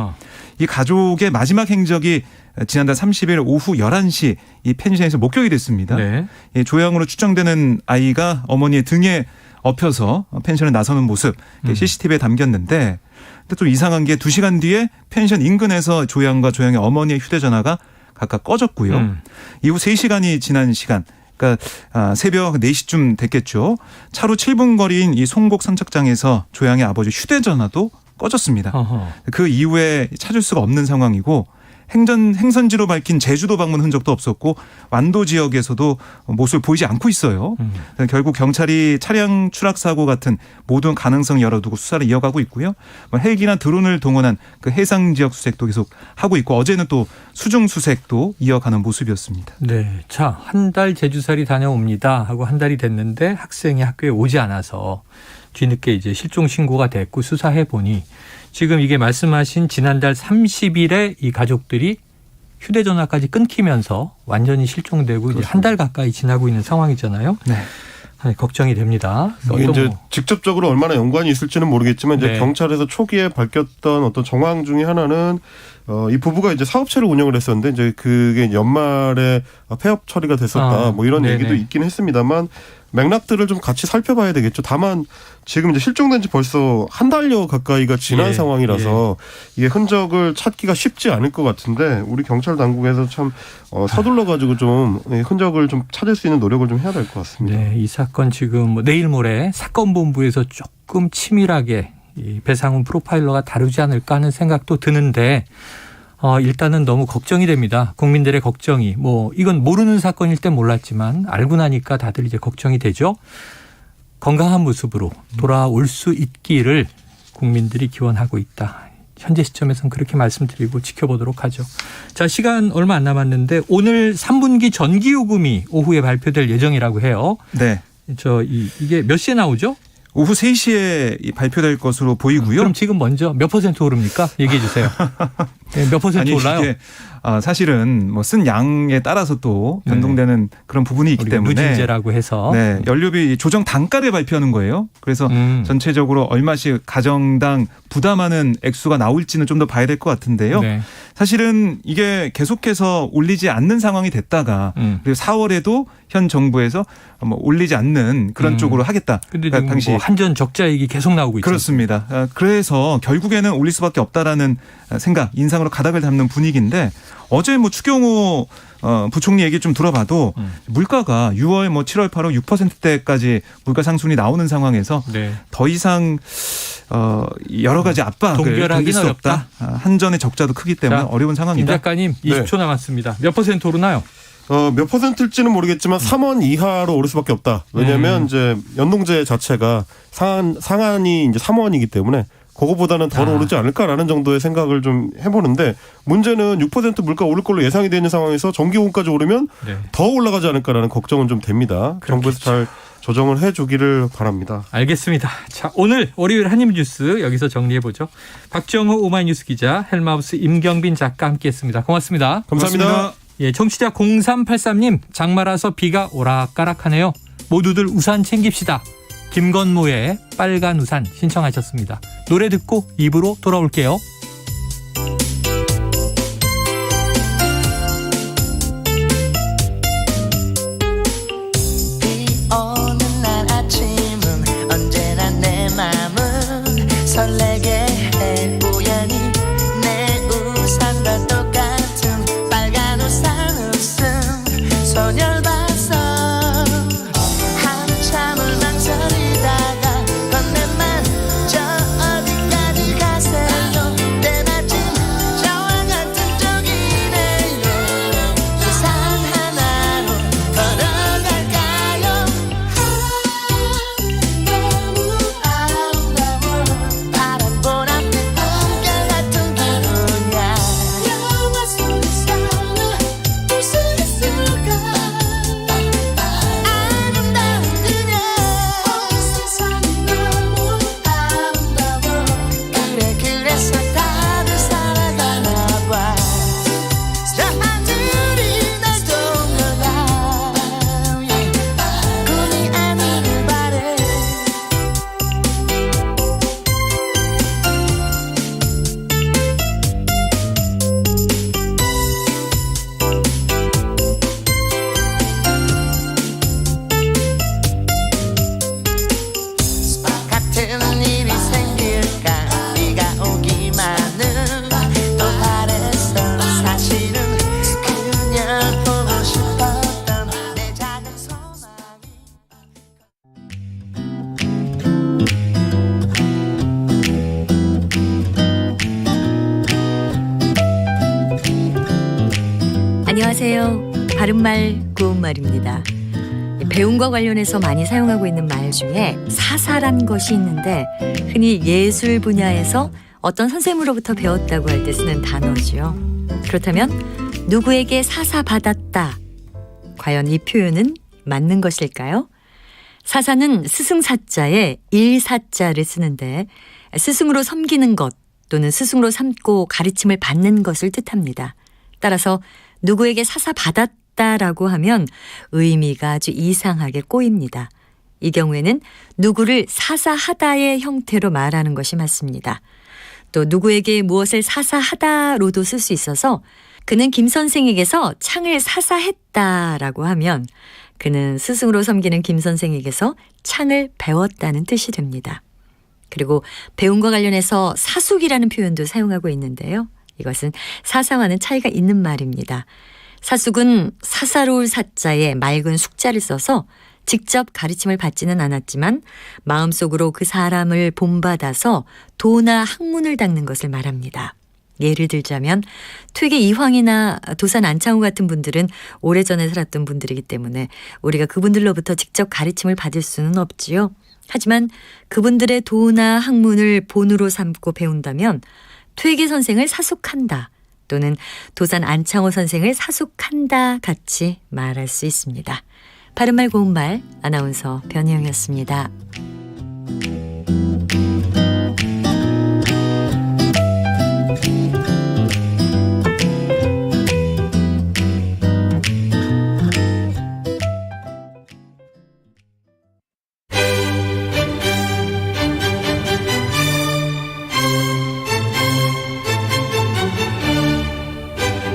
이 가족의 마지막 행적이 지난달 30일 오후 11시 이 펜션에서 목격이 됐습니다. 네. 이 조양으로 추정되는 아이가 어머니의 등에 엎혀서 펜션에 나서는 모습 CCTV에 담겼는데 근데 또 이상한 게 2시간 뒤에 펜션 인근에서 조양과 조양의 어머니의 휴대전화가 각각 꺼졌고요. 이후 3시간이 지난 시간 그러니까 새벽 4시쯤 됐겠죠. 차로 7분 거리인 이 송곡 선착장에서 조양의 아버지 휴대전화도 꺼졌습니다. 그 이후에 찾을 수가 없는 상황이고 행선지로 밝힌 제주도 방문 흔적도 없었고 완도 지역에서도 모습을 보이지 않고 있어요. 결국 경찰이 차량 추락 사고 같은 모든 가능성 열어두고 수사를 이어가고 있고요. 헬기나 드론을 동원한 그 해상 지역 수색도 계속 하고 있고 어제는 또 수중 수색도 이어가는 모습이었습니다. 네, 자, 한 달 제주살이 다녀옵니다 하고 한 달이 됐는데 학생이 학교에 오지 않아서 뒤늦게 이제 실종 신고가 됐고 수사해 보니 지금 이게 말씀하신 지난달 30일에 이 가족들이 휴대전화까지 끊기면서 완전히 실종되고 이제 한 달 가까이 지나고 있는 상황이잖아요. 네. 걱정이 됩니다. 이게 이제 직접적으로 얼마나 연관이 있을지는 모르겠지만 이제 네. 경찰에서 초기에 밝혔던 어떤 정황 중에 하나는 이 부부가 이제 사업체를 운영을 했었는데 이제 그게 연말에 폐업 처리가 됐었다 뭐 이런 네네. 얘기도 있긴 했습니다만 맥락들을 좀 같이 살펴봐야 되겠죠. 다만 지금 이제 실종된 지 벌써 한 달여 가까이가 지난 예, 상황이라서 이게 흔적을 찾기가 쉽지 않을 것 같은데 우리 경찰 당국에서 참 서둘러 가지고 좀 흔적을 좀 찾을 수 있는 노력을 좀 해야 될 것 같습니다. 네, 이 사건 지금 뭐 내일 모레 사건본부에서 조금 치밀하게 이 배상훈 프로파일러가 다루지 않을까 하는 생각도 드는데 일단은 너무 걱정이 됩니다. 국민들의 걱정이 뭐 이건 모르는 사건일 땐 몰랐지만 알고 나니까 다들 이제 걱정이 되죠. 건강한 모습으로 돌아올 수 있기를 국민들이 기원하고 있다. 현재 시점에서는 그렇게 말씀드리고 지켜보도록 하죠. 자, 시간 얼마 안 남았는데 오늘 3분기 전기요금이 오후에 발표될 예정이라고 해요. 네. 이게 몇 시에 나오죠? 오후 3시에 발표될 것으로 보이고요. 그럼 지금 먼저 몇 퍼센트 오릅니까? 얘기해 주세요. 네, 몇 퍼센트 올라요? 이게 사실은 뭐 쓴 양에 따라서 또 변동되는 그런 부분이 있기 때문에 누진제라고 해서 네, 연료비 조정 단가를 발표하는 거예요. 그래서 전체적으로 얼마씩 가정당 부담하는 액수가 나올지는 좀 더 봐야 될 것 같은데요. 네. 사실은 이게 계속해서 올리지 않는 상황이 됐다가 그리고 4월에도 현 정부에서 뭐 올리지 않는 그런 쪽으로 하겠다. 그런데 그러니까 지금 당시 뭐 한전 적자 얘기 계속 나오고 있죠. 그렇습니다. 그래서 결국에는 올릴 수밖에 없다라는 생각, 인상으로 가닥을 잡는 분위기인데 어제 뭐 추경호 부총리 얘기 좀 들어봐도 물가가 6월, 뭐 7월, 8월 6%대까지 물가 상승이 나오는 상황에서 네. 더 이상 여러 가지 압박을 동결하기는 견딜 수 없다. 한전의 적자도 크기 때문에 자, 어려운 김 상황이다. 작가님 20초 남았습니다. 몇 퍼센트 오르나요? 몇 퍼센트일지는 모르겠지만 3원 이하로 오를 수밖에 없다. 왜냐하면 이제 연동제 자체가 상한이 이제 3원이기 때문에 그거보다는 덜 오르지 않을까라는 정도의 생각을 좀 해보는데 문제는 6% 물가 오를 걸로 예상이 되는 상황에서 전기요금까지 오르면 네. 더 올라가지 않을까라는 걱정은 좀 됩니다. 그렇겠죠. 정부에서 잘 조정을 해주기를 바랍니다. 알겠습니다. 자, 오늘 월요일 한입뉴스 여기서 정리해보죠. 박정호 오마이뉴스 기자, 헬마우스 임경빈 작가 함께했습니다. 고맙습니다. 감사합니다. 예, 청취자 0383님, 장마라서 비가 오락가락하네요. 모두들 우산 챙깁시다. 김건모의 빨간 우산 신청하셨습니다. 노래 듣고 입으로 돌아올게요. 오는 날 아침은 언제나 내 맘은 설레게 해 우연히 내 우산과 똑같은 빨간 우산 웃음 소녀를 봤어 한참을 망설이다가 건네만 저 어디까지 가세요 안녕하세요. 바른말 고운말입니다. 배움과 관련해서 많이 사용하고 있는 말 중에 사사란 것이 있는데 흔히 예술 분야에서 어떤 선생님으로부터 배웠다고 할 때 쓰는 단어죠. 그렇다면 누구에게 사사받았다. 과연 이 표현은 맞는 것일까요? 사사는 스승사자에 일사자를 쓰는데 스승으로 섬기는 것 또는 스승으로 삼고 가르침을 받는 것을 뜻합니다. 따라서 누구에게 사사받았다라고 하면 의미가 아주 이상하게 꼬입니다. 이 경우에는 누구를 사사하다의 형태로 말하는 것이 맞습니다. 또 누구에게 무엇을 사사하다로도 쓸 수 있어서 그는 김 선생에게서 창을 사사했다라고 하면 그는 스승으로 섬기는 김 선생에게서 창을 배웠다는 뜻이 됩니다. 그리고 배움과 관련해서 사숙이라는 표현도 사용하고 있는데요. 이것은 사사와는 차이가 있는 말입니다. 사숙은 사사로울 사자에 맑은 숙자를 써서 직접 가르침을 받지는 않았지만 마음속으로 그 사람을 본받아서 도나 학문을 닦는 것을 말합니다. 예를 들자면 퇴계 이황이나 도산 안창호 같은 분들은 오래전에 살았던 분들이기 때문에 우리가 그분들로부터 직접 가르침을 받을 수는 없지요. 하지만 그분들의 도나 학문을 본으로 삼고 배운다면 퇴계 선생을 사숙한다 또는 도산 안창호 선생을 사숙한다 같이 말할 수 있습니다. 바른말 고운말 아나운서 변희영이었습니다.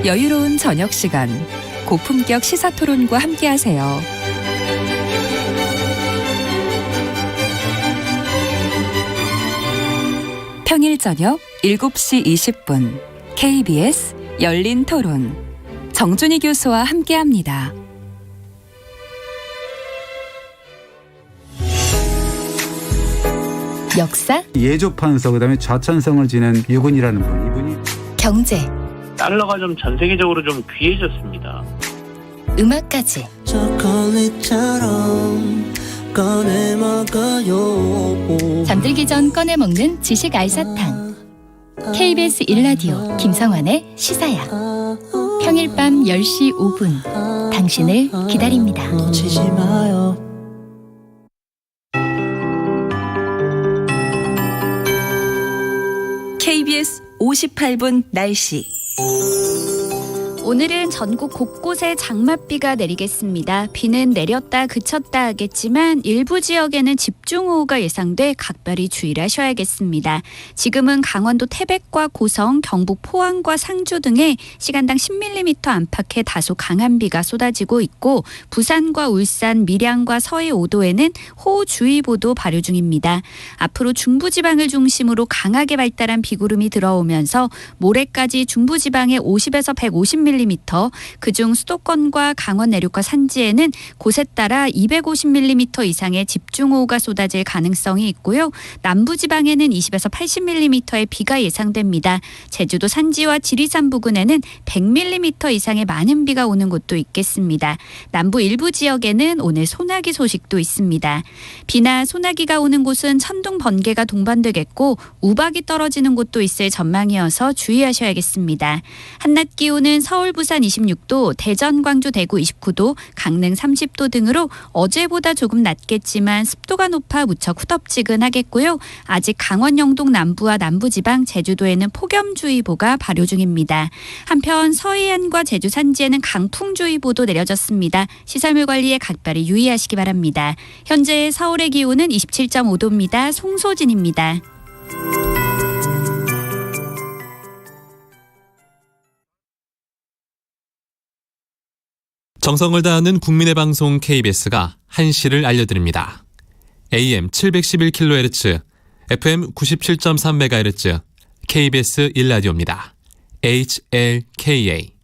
여유로운 저녁 시간, 고품격 시사토론과 함께하세요. 평일 저녁 7시 20분 KBS 열린 토론 정준희 교수와 함께합니다. 역사, 예조판서 그다음에 좌천성을 지낸 유군이라는 분, 이분이 경제, 달러가 좀 전 세계적으로 좀 귀해졌습니다. 음악까지 초콜릿처럼 꺼내 먹어요. 잠들기 전 꺼내 먹는 지식 알사탕. KBS 1라디오 김성환의 시사야. 평일 밤 10시 5분 당신을 기다립니다. 놓치지 마요. KBS 58분 날씨. 오늘은 전국 곳곳에 장맛비가 내리겠습니다. 비는 내렸다 그쳤다 하겠지만 일부 지역에는 집중호우가 예상돼 각별히 주의를 하셔야겠습니다. 지금은 강원도 태백과 고성, 경북 포항과 상주 등에 시간당 10mm 안팎의 다소 강한 비가 쏟아지고 있고 부산과 울산, 밀양과 서해 5도에는 호우주의보도 발효 중입니다. 앞으로 중부지방을 중심으로 강하게 발달한 비구름이 들어오면서 모레까지 중부지방에 50에서 150mm, 그중 수도권과 강원 내륙과 산지에는 곳에 따라 250mm 이상의 집중호우가 쏟아질 가능성이 있고요. 남부지방에는 20에서 80mm의 비가 예상됩니다. 제주도 산지와 지리산 부근에는 100mm 이상의 많은 비가 오는 곳도 있겠습니다. 남부 일부 지역에는 오늘 소나기 소식도 있습니다. 비나 소나기가 오는 곳은 천둥, 번개가 동반되겠고 우박이 떨어지는 곳도 있을 전망이어서 주의하셔야겠습니다. 한낮 기온은 서울, 부산 26도, 대전, 광주, 대구 29도, 강릉 30도 등으로 어제보다 조금 낮겠지만 습도가 높아 무척 후덥지근하겠고요. 아직 강원 영동 남부와 남부지방, 제주도에는 폭염주의보가 발효 중입니다. 한편 서해안과 제주 산지에는 강풍주의보도 내려졌습니다. 시설물 관리에 각별히 유의하시기 바랍니다. 현재 서울의 기온은 27.5도입니다. 송소진입니다. 정성을 다하는 국민의 방송 KBS가 한시를 알려드립니다. AM 711kHz, FM 97.3MHz, KBS 1라디오입니다. HLKA.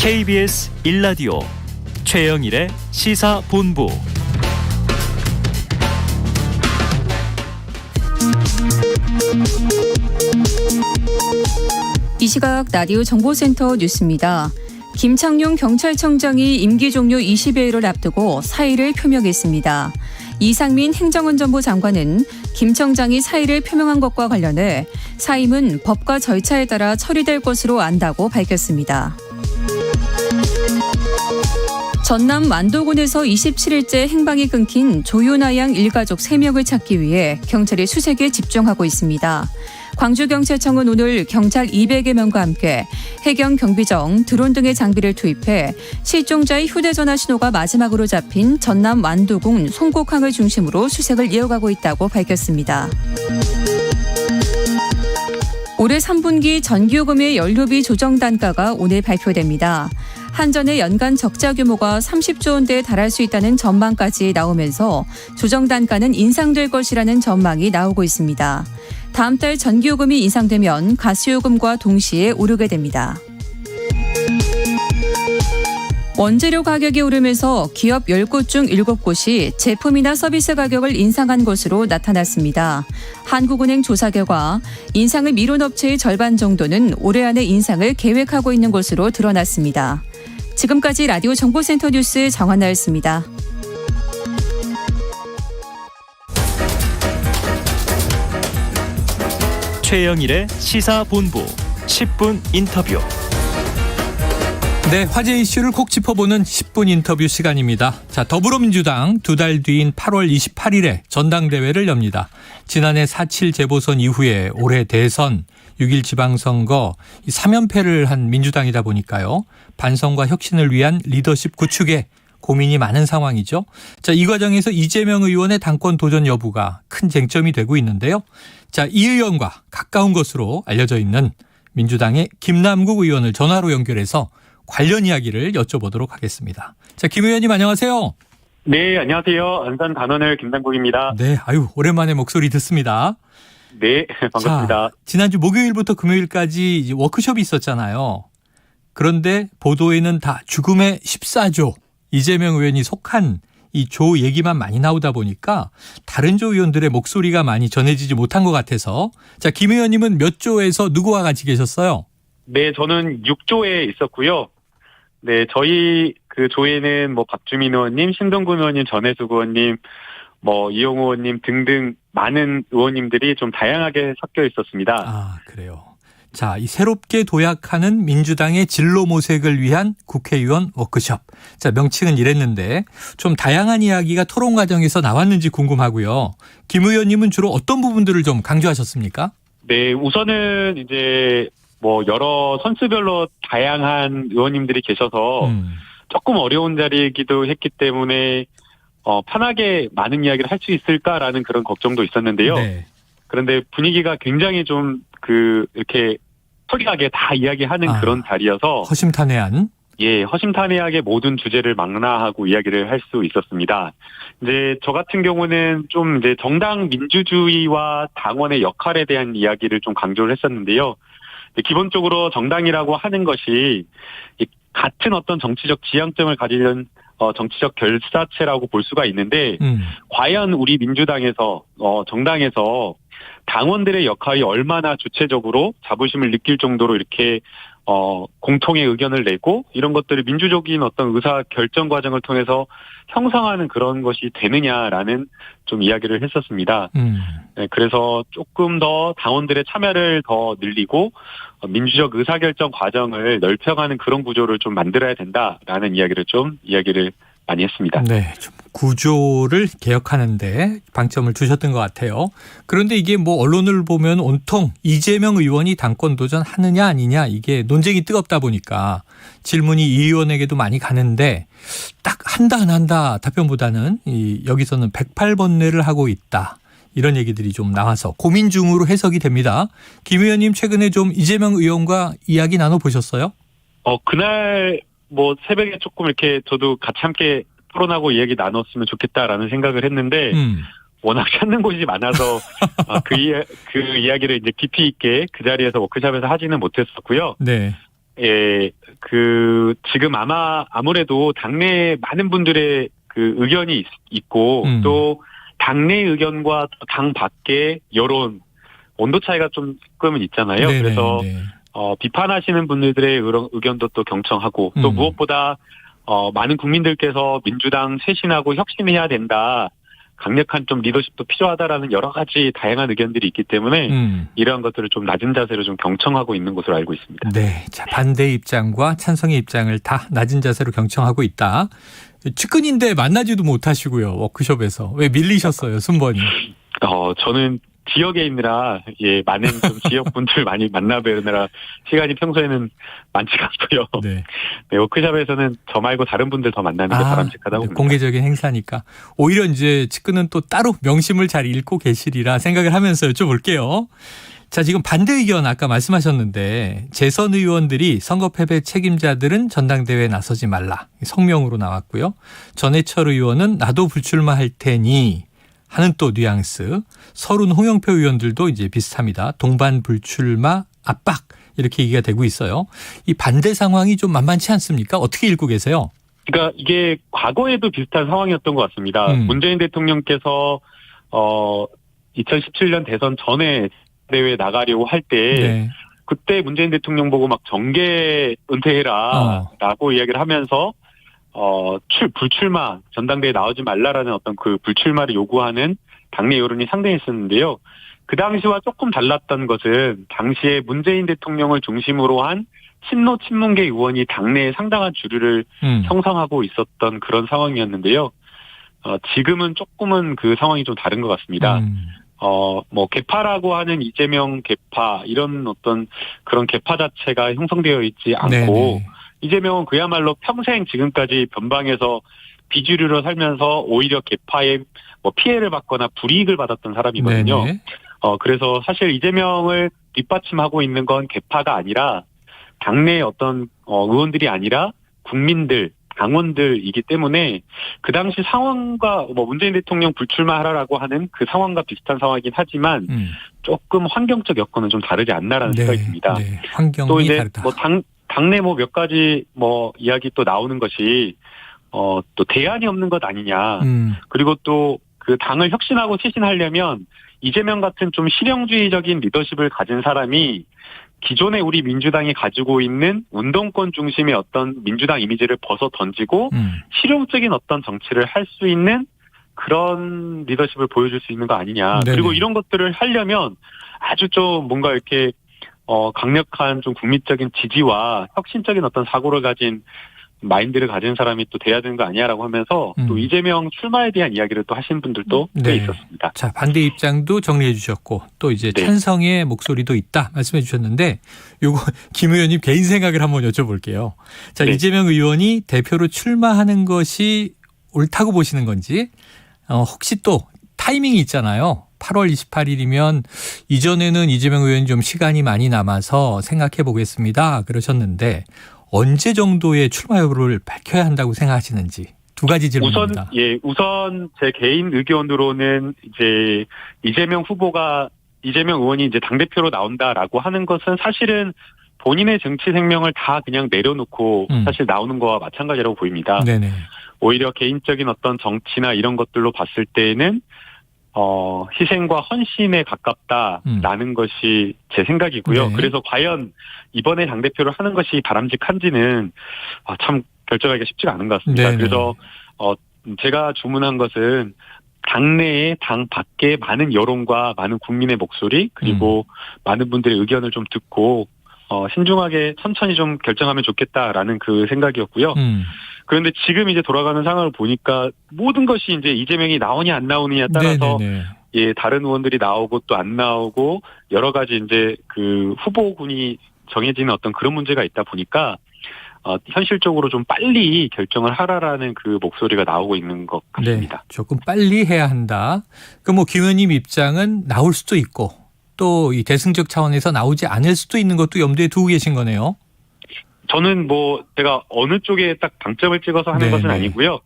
KBS 1라디오 최영일의 시사본부. 이 시각 라디오 정보센터 뉴스입니다. 김창룡 경찰청장이 임기 종료 20여일을 앞두고 사의를 표명했습니다. 이상민 행정안전부 장관은 김 청장이 사의를 표명한 것과 관련해 사임은 법과 절차에 따라 처리될 것으로 안다고 밝혔습니다. 전남 완도군에서 27일째 행방이 끊긴 조윤아 양 일가족 3명을 찾기 위해 경찰이 수색에 집중하고 있습니다. 광주경찰청은 오늘 경찰 200여 명과 함께 해경 경비정, 드론 등의 장비를 투입해 실종자의 휴대전화 신호가 마지막으로 잡힌 전남 완도군 송곡항을 중심으로 수색을 이어가고 있다고 밝혔습니다. 올해 3분기 전기요금의 연료비 조정 단가가 오늘 발표됩니다. 한전의 연간 적자 규모가 30조 원대에 달할 수 있다는 전망까지 나오면서 조정 단가는 인상될 것이라는 전망이 나오고 있습니다. 다음 달 전기요금이 인상되면 가스요금과 동시에 오르게 됩니다. 원재료 가격이 오르면서 기업 10곳 중 7곳이 제품이나 서비스 가격을 인상한 것으로 나타났습니다. 한국은행 조사 결과 인상을 미룬 업체의 절반 정도는 올해 안에 인상을 계획하고 있는 것으로 드러났습니다. 지금까지 라디오 정보센터 뉴스 정한나였습니다. 최영일의 시사본부 10분 인터뷰. 네, 화제 이슈를 콕 짚어보는 10분 인터뷰 시간입니다. 자, 더불어민주당 2달 뒤인 8월 28일에 전당대회를 엽니다. 지난해 4.7 재보선 이후에 올해 대선, 6.1 지방선거 3연패를 한 민주당이다 보니까요. 반성과 혁신을 위한 리더십 구축에 고민이 많은 상황이죠. 자, 이 과정에서 이재명 의원의 당권 도전 여부가 큰 쟁점이 되고 있는데요. 자, 이 의원과 가까운 것으로 알려져 있는 민주당의 김남국 의원을 전화로 연결해서 관련 이야기를 여쭤보도록 하겠습니다. 자, 김 의원님 안녕하세요. 네, 안녕하세요. 안산 단원을 김남국입니다. 네, 아유, 오랜만에 목소리 듣습니다. 네, 반갑습니다. 자, 지난주 목요일부터 금요일까지 이제 워크숍이 있었잖아요. 그런데 보도에는 다 죽음의 14조, 이재명 의원이 속한 이 조 얘기만 많이 나오다 보니까 다른 조 의원들의 목소리가 많이 전해지지 못한 것 같아서, 자, 김 의원님은 몇 조에서 누구와 같이 계셨어요? 네, 저는 6조에 있었고요. 네, 저희 그 조에는 뭐 박주민 의원님, 신동근 의원님, 전혜숙 의원님, 뭐 이용호 의원님 등등 많은 의원님들이 좀 다양하게 섞여 있었습니다. 아, 그래요. 자, 이 새롭게 도약하는 민주당의 진로 모색을 위한 국회의원 워크숍. 자, 명칭은 이랬는데 좀 다양한 이야기가 토론 과정에서 나왔는지 궁금하고요. 김 의원님은 주로 어떤 부분들을 좀 강조하셨습니까? 네, 우선은 이제 뭐 여러 선수별로 다양한 의원님들이 계셔서 조금 어려운 자리이기도 했기 때문에 편하게 많은 이야기를 할 수 있을까라는 그런 걱정도 있었는데요. 네. 그런데 분위기가 굉장히 좀 이렇게 소리나게 다 이야기하는 그런 자리여서 허심탄회한. 예, 허심탄회하게 모든 주제를 망라하고 이야기를 할 수 있었습니다. 이제 저 같은 경우는 좀 이제 정당 민주주의와 당원의 역할에 대한 이야기를 좀 강조를 했었는데요. 기본적으로 정당이라고 하는 것이 같은 어떤 정치적 지향점을 가지는 정치적 결사체라고 볼 수가 있는데 과연 우리 민주당에서 정당에서 당원들의 역할이 얼마나 주체적으로 자부심을 느낄 정도로 이렇게 공통의 의견을 내고 이런 것들을 민주적인 어떤 의사 결정 과정을 통해서 형성하는 그런 것이 되느냐라는 좀 이야기를 했었습니다. 네, 그래서 조금 더 당원들의 참여를 더 늘리고 민주적 의사결정 과정을 넓혀가는 그런 구조를 좀 만들어야 된다라는 이야기를 많이 했습니다. 네, 좀 구조를 개혁하는데 방점을 두셨던 것 같아요. 그런데 이게 뭐 언론을 보면 온통 이재명 의원이 당권 도전하느냐 아니냐 이게 논쟁이 뜨겁다 보니까 질문이 이 의원에게도 많이 가는데 딱 한다 안 한다 답변보다는 여기서는 108번뇌를 하고 있다. 이런 얘기들이 좀 나와서 고민 중으로 해석이 됩니다. 김 의원님 최근에 좀 이재명 의원과 이야기 나눠보셨어요? 그날 뭐 새벽에 조금 이렇게 저도 같이 함께 토론하고 이야기 나눴으면 좋겠다라는 생각을 했는데 워낙 찾는 곳이 많아서 그 이야기를 이제 깊이 있게 그 자리에서 워크숍에서 하지는 못했었고요. 네. 지금 아무래도 당내 많은 분들의 그 의견이 있고 또 당내 의견과 당 밖의 여론 온도 차이가 조금은 있잖아요. 네네, 그래서 네. 비판하시는 분들의 의견도 또 경청하고 또 무엇보다 많은 국민들께서 민주당 쇄신하고 혁신해야 된다. 강력한 좀 리더십도 필요하다라는 여러 가지 다양한 의견들이 있기 때문에 이러한 것들을 좀 낮은 자세로 좀 경청하고 있는 것으로 알고 있습니다. 네, 자, 반대 입장과 찬성의 입장을 다 낮은 자세로 경청하고 있다. 측근인데 만나지도 못하시고요. 워크숍에서 왜 밀리셨어요, 순번이? 저는 지역에 있느라 많은 좀 지역 분들 많이 만나뵈느라 시간이 평소에는 많지가 않고요. 네, 워크숍에서는 저 말고 다른 분들 더 만나는 게 바람직하다고 봅니다. 공개적인 행사니까 오히려 이제 측근은 또 따로 명심을 잘 읽고 계시리라 생각을 하면서 여쭤볼게요. 자, 지금 반대 의견 아까 말씀하셨는데 재선 의원들이 선거 패배 책임자들은 전당대회에 나서지 말라 성명으로 나왔고요. 전해철 의원은 나도 불출마할 테니 하는 또 뉘앙스. 서른 홍영표 의원들도 이제 비슷합니다. 동반 불출마 압박 이렇게 얘기가 되고 있어요. 이 반대 상황이 좀 만만치 않습니까? 어떻게 읽고 계세요? 그러니까 이게 과거에도 비슷한 상황이었던 것 같습니다. 문재인 대통령께서 2017년 대선 전에 대회에 나가려고 할 때 그때 문재인 대통령 보고 막 정계 은퇴해라라고 이야기를 하면서 불출마 전당대회에 나오지 말라라는 어떤 그 불출마를 요구하는 당내 여론이 상당히 있었는데요. 그 당시와 조금 달랐던 것은 당시에 문재인 대통령을 중심으로 한 친노 친문계 의원이 당내에 상당한 주류를 형성하고 있었던 그런 상황이었는데요. 지금은 조금은 그 상황이 좀 다른 것 같습니다. 개파라고 하는 이재명 개파 이런 어떤 그런 개파 자체가 형성되어 있지 않고 네네. 이재명은 그야말로 평생 지금까지 변방에서 비주류로 살면서 오히려 개파에 피해를 받거나 불이익을 받았던 사람이거든요. 그래서 사실 이재명을 뒷받침하고 있는 건 개파가 아니라 당내 어떤 의원들이 아니라 국민들, 당원들이기 때문에 그 당시 상황과 문재인 대통령 불출마하라라고 하는 그 상황과 비슷한 상황이긴 하지만 조금 환경적 여건은 좀 다르지 않나라는 생각이 듭니다. 환경이 또 이제 다르다. 당내 몇 가지 이야기 또 나오는 것이 또 대안이 없는 것 아니냐. 그리고 또 그 당을 혁신하고 쇄신하려면 이재명 같은 좀 실용주의적인 리더십을 가진 사람이 기존에 우리 민주당이 가지고 있는 운동권 중심의 어떤 민주당 이미지를 벗어 던지고 실용적인 어떤 정치를 할 수 있는 그런 리더십을 보여줄 수 있는 거 아니냐. 네네. 그리고 이런 것들을 하려면 아주 좀 뭔가 이렇게 강력한 좀 국민적인 지지와 혁신적인 어떤 사고를 가진 마인드를 가진 사람이 또 돼야 되는 거 아니야라고 하면서 또 이재명 출마에 대한 이야기를 또 하신 분들도 꽤 있었습니다. 자, 반대 입장도 정리해 주셨고 또 이제 찬성의 목소리도 있다 말씀해 주셨는데 요거 김 의원님 개인 생각을 한번 여쭤볼게요. 자, 이재명 의원이 대표로 출마하는 것이 옳다고 보시는 건지 혹시 또 타이밍이 있잖아요. 8월 28일이면 이전에는 이재명 의원이 좀 시간이 많이 남아서 생각해 보겠습니다. 그러셨는데 언제 정도의 출마 여부를 밝혀야 한다고 생각하시는지 두 가지 질문입니다. 우선 제 개인 의견으로는 이제 이재명 의원이 이제 당대표로 나온다라고 하는 것은 사실은 본인의 정치 생명을 다 그냥 내려놓고 사실 나오는 거와 마찬가지라고 보입니다. 네네. 오히려 개인적인 어떤 정치나 이런 것들로 봤을 때에는 희생과 헌신에 가깝다라는 것이 제 생각이고요. 네. 그래서 과연 이번에 당대표를 하는 것이 바람직한지는 참 결정하기가 쉽지가 않은 것 같습니다. 네네. 그래서 제가 주문한 것은 당내에 당 밖에 많은 여론과 많은 국민의 목소리 그리고 많은 분들의 의견을 좀 듣고 신중하게 천천히 좀 결정하면 좋겠다라는 그 생각이었고요. 그런데 지금 이제 돌아가는 상황을 보니까 모든 것이 이제 이재명이 나오냐 안 나오느냐에 따라서 다른 의원들이 나오고 또 안 나오고 여러 가지 이제 그 후보군이 정해지는 어떤 그런 문제가 있다 보니까 현실적으로 좀 빨리 결정을 하라라는 그 목소리가 나오고 있는 것 같습니다. 네, 조금 빨리 해야 한다. 그 김 의원님 입장은 나올 수도 있고 또 이 대승적 차원에서 나오지 않을 수도 있는 것도 염두에 두고 계신 거네요. 저는 제가 어느 쪽에 딱 방점을 찍어서 하는 것은 아니고요.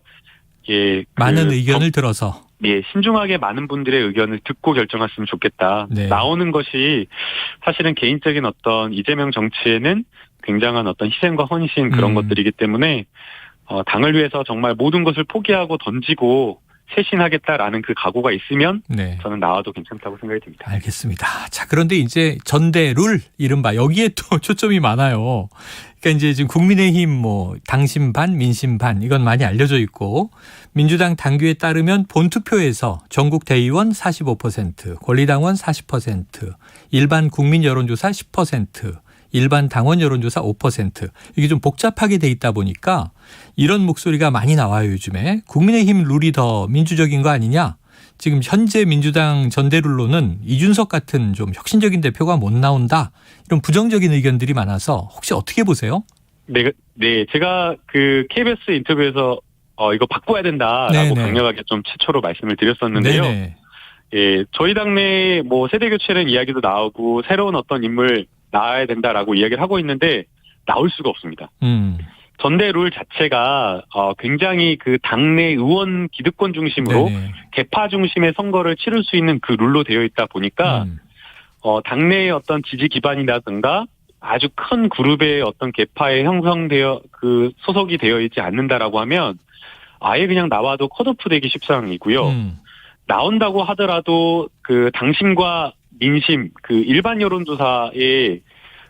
많은 의견을 들어서. 예, 신중하게 많은 분들의 의견을 듣고 결정했으면 좋겠다. 네. 나오는 것이 사실은 개인적인 어떤 이재명 정치에는 굉장한 어떤 희생과 헌신 그런 것들이기 때문에 당을 위해서 정말 모든 것을 포기하고 던지고 쇄신하겠다라는 그 각오가 있으면 네. 저는 나와도 괜찮다고 생각이 듭니다. 알겠습니다. 자, 그런데 이제 전대룰 이른바 여기에 또 초점이 많아요. 그러니까 이제 지금 국민의힘 뭐 당심 반 민심 반 이건 많이 알려져 있고 민주당 당규에 따르면 본투표에서 전국 대의원 45%, 권리당원 40%, 일반 국민 여론조사 10%, 일반 당원 여론조사 5% 이게 좀 복잡하게 돼 있다 보니까 이런 목소리가 많이 나와요. 요즘에 국민의힘 룰이 더 민주적인 거 아니냐. 지금 현재 민주당 전대룰로는 이준석 같은 좀 혁신적인 대표가 못 나온다. 이런 부정적인 의견들이 많아서 혹시 어떻게 보세요? 네, 제가 그 KBS 인터뷰에서 이거 바꿔야 된다라고 네네. 강력하게 좀 최초로 말씀을 드렸었는데요. 네네. 예, 저희 당내 뭐 세대 교체라는 이야기도 나오고 새로운 어떤 인물 나와야 된다라고 이야기를 하고 있는데 나올 수가 없습니다. 전대 룰 자체가 굉장히 그 당내 의원 기득권 중심으로 네네. 계파 중심의 선거를 치를 수 있는 그 룰로 되어 있다 보니까 당내의 어떤 지지 기반이라든가 아주 큰 그룹의 어떤 계파에 형성되어 그 소속이 되어 있지 않는다라고 하면 아예 그냥 나와도 컷오프 되기 십상이고요. 나온다고 하더라도 그 당심과 민심, 그 일반 여론조사의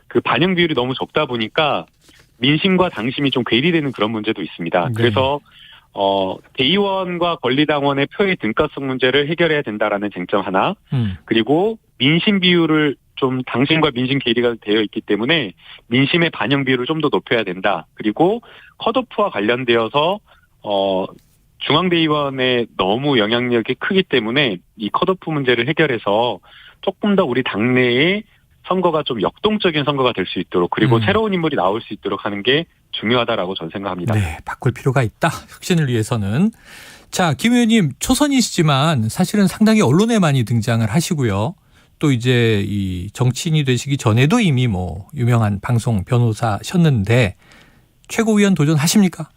그 반영 비율이 너무 적다 보니까 민심과 당심이 좀 괴리되는 그런 문제도 있습니다. 네. 그래서 대의원과 권리당원의 표의 등가성 문제를 해결해야 된다라는 쟁점 하나, 그리고 민심 비율을 좀 당심과 민심 괴리가 되어 있기 때문에 민심의 반영 비율을 좀 더 높여야 된다. 그리고 컷오프와 관련되어서 중앙대의원의 너무 영향력이 크기 때문에 이 컷오프 문제를 해결해서 조금 더 우리 당내에 선거가 좀 역동적인 선거가 될 수 있도록 그리고 새로운 인물이 나올 수 있도록 하는 게 중요하다라고 저는 생각합니다. 네, 바꿀 필요가 있다. 혁신을 위해서는. 자, 김 의원님 초선이시지만 사실은 상당히 언론에 많이 등장을 하시고요. 또 이제 이 정치인이 되시기 전에도 이미 뭐 유명한 방송 변호사셨는데 최고위원 도전하십니까?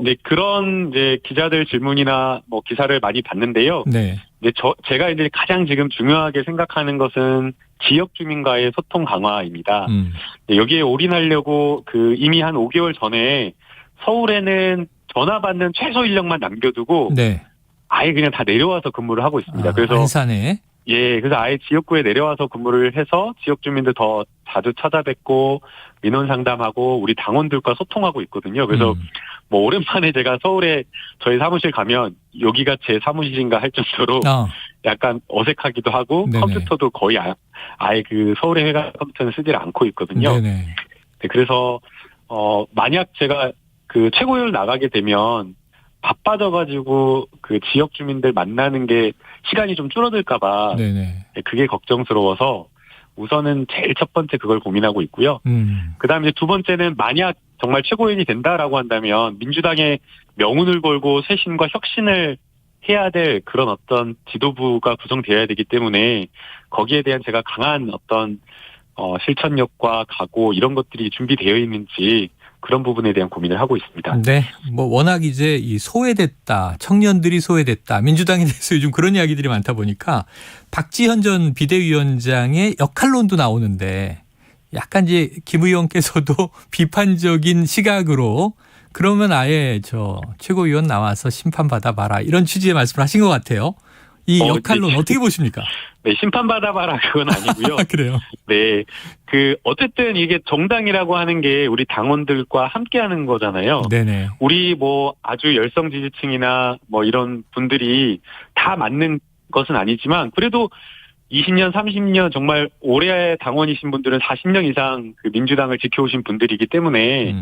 네, 그런 이제 기자들 질문이나 뭐 기사를 많이 봤는데요. 네. 이제 제가 이제 가장 지금 중요하게 생각하는 것은 지역 주민과의 소통 강화입니다. 여기에 올인하려고 이미 한 5개월 전에 서울에는 전화 받는 최소 인력만 남겨두고 네. 아예 그냥 다 내려와서 근무를 하고 있습니다. 그래서 안산에. 예, 그래서 아예 지역구에 내려와서 근무를 해서 지역 주민들 더 자주 찾아뵙고 민원 상담하고 우리 당원들과 소통하고 있거든요. 그래서 뭐 오랜만에 제가 서울에 저희 사무실 가면 여기가 제 사무실인가 할 정도로 약간 어색하기도 하고 네네. 컴퓨터도 거의 아예 그 서울의 회관 컴퓨터는 쓰지를 않고 있거든요. 네네. 네, 그래서 만약 제가 그 최고위원을 나가게 되면 바빠져가지고 그 지역 주민들 만나는 게 시간이 좀 줄어들까봐 그게 걱정스러워서 우선은 제일 첫 번째 그걸 고민하고 있고요. 그다음에 두 번째는 만약 정말 최고위원이 된다라고 한다면 민주당의 명운을 걸고 쇄신과 혁신을 해야 될 그런 어떤 지도부가 구성되어야 되기 때문에 거기에 대한 제가 강한 어떤 실천력과 각오 이런 것들이 준비되어 있는지 그런 부분에 대한 고민을 하고 있습니다. 네, 뭐 워낙 이제 이 소외됐다, 청년들이 소외됐다, 민주당에 대해서 요즘 그런 이야기들이 많다 보니까 박지현 전 비대위원장의 역할론도 나오는데 약간 이제 김 의원께서도 비판적인 시각으로 그러면 아예 저 최고위원 나와서 심판받아 봐라 이런 취지의 말씀을 하신 것 같아요. 이 역할론 어떻게 보십니까? 네, 심판받아봐라 그건 아니고요. 그래요? 네, 어쨌든 이게 정당이라고 하는 게 우리 당원들과 함께하는 거잖아요. 네네. 우리 뭐 아주 열성 지지층이나 뭐 이런 분들이 다 맞는 것은 아니지만 그래도 20년, 30년 정말 오래 당원이신 분들은 40년 이상 그 민주당을 지켜오신 분들이기 때문에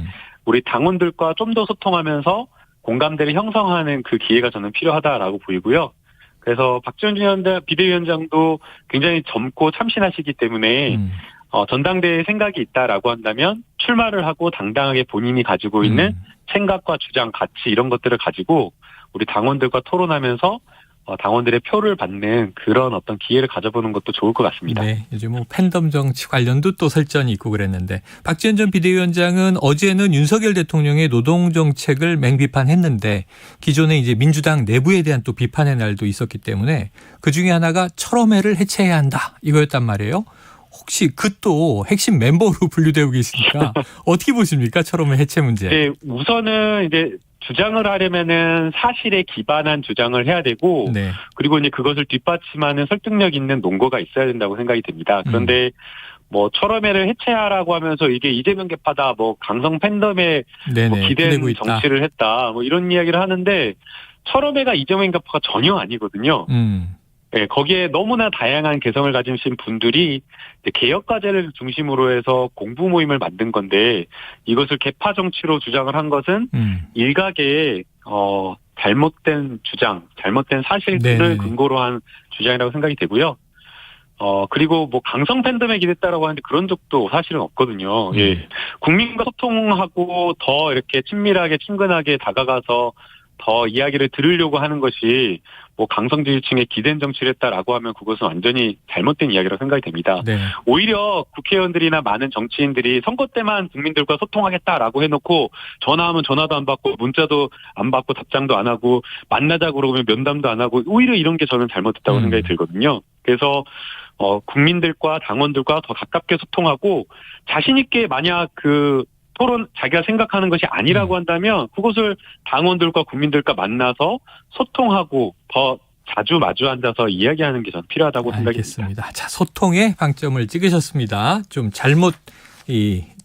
우리 당원들과 좀 더 소통하면서 공감대를 형성하는 그 기회가 저는 필요하다라고 보이고요. 그래서 박지원 비대위원장도 굉장히 젊고 참신하시기 때문에 전당대회에 생각이 있다라고 한다면 출마를 하고 당당하게 본인이 가지고 있는 생각과 주장, 가치 이런 것들을 가지고 우리 당원들과 토론하면서 당원들의 표를 받는 그런 어떤 기회를 가져보는 것도 좋을 것 같습니다. 네, 요즘 뭐 팬덤 정치 관련도 또 설전이 있고 그랬는데 박지원 전 비대위원장은 어제는 윤석열 대통령의 노동 정책을 맹비판했는데 기존에 이제 민주당 내부에 대한 또 비판의 날도 있었기 때문에 그 중에 하나가 철험회를 해체해야 한다 이거였단 말이에요. 혹시 그 또 핵심 멤버로 분류되고 계시니까 어떻게 보십니까? 철험회 해체 문제. 네, 우선은 이제 주장을 하려면은 사실에 기반한 주장을 해야 되고, 네. 그리고 이제 그것을 뒷받침하는 설득력 있는 논거가 있어야 된다고 생각이 됩니다. 그런데 뭐 철험회를 해체하라고 하면서 이게 이재명 개파다, 뭐 강성 팬덤에 뭐 기댄 정치를 했다, 뭐 이런 이야기를 하는데 철험회가 이재명 개파가 전혀 아니거든요. 네, 거기에 너무나 다양한 개성을 가지신 분들이 개혁 과제를 중심으로 해서 공부 모임을 만든 건데 이것을 개파 정치로 주장을 한 것은 일각의 잘못된 주장, 잘못된 사실들을 근거로 한 주장이라고 생각이 되고요. 그리고 뭐 강성 팬덤에 기댔다라고 하는데 그런 적도 사실은 없거든요. 예. 국민과 소통하고 더 이렇게 친밀하게 친근하게 다가가서 더 이야기를 들으려고 하는 것이 뭐 강성 지지층에 기댄 정치를 했다라고 하면 그것은 완전히 잘못된 이야기라고 생각이 됩니다. 네. 오히려 국회의원들이나 많은 정치인들이 선거 때만 국민들과 소통하겠다라고 해놓고 전화하면 전화도 안 받고 문자도 안 받고 답장도 안 하고 만나자고 그러면 면담도 안 하고 오히려 이런 게 저는 잘못됐다고 생각이 들거든요. 그래서 국민들과 당원들과 더 가깝게 소통하고 자신 있게 만약 그 토론 자기가 생각하는 것이 아니라고 한다면 그것을 당원들과 국민들과 만나서 소통하고 더 자주 마주 앉아서 이야기하는 게 저는 필요하다고 생각이 듭니다. 자, 소통에 방점을 찍으셨습니다. 좀 잘못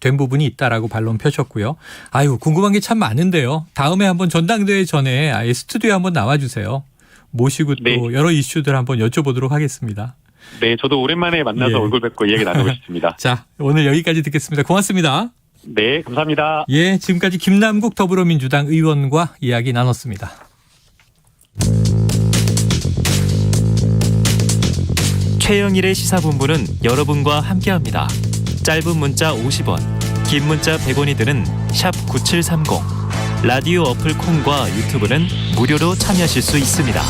된 부분이 있다라고 반론 펴셨고요. 아유, 궁금한 게 참 많은데요. 다음에 한번 전당대회 전에 아예 스튜디오에 한번 나와주세요. 모시고 또 여러 이슈들 한번 여쭤보도록 하겠습니다. 네, 저도 오랜만에 만나서 얼굴 뵙고 이야기 나누고 싶습니다. 자, 오늘 여기까지 듣겠습니다. 고맙습니다. 네, 감사합니다. 예, 지금까지 김남국 더불어민주당 의원과 이야기 나눴습니다. 최영일의 시사본부는 여러분과 함께합니다. 짧은 문자 50원, 긴 문자 100원이 드는 샵 9730. 라디오 어플 콩과 유튜브는 무료로 참여하실 수 있습니다.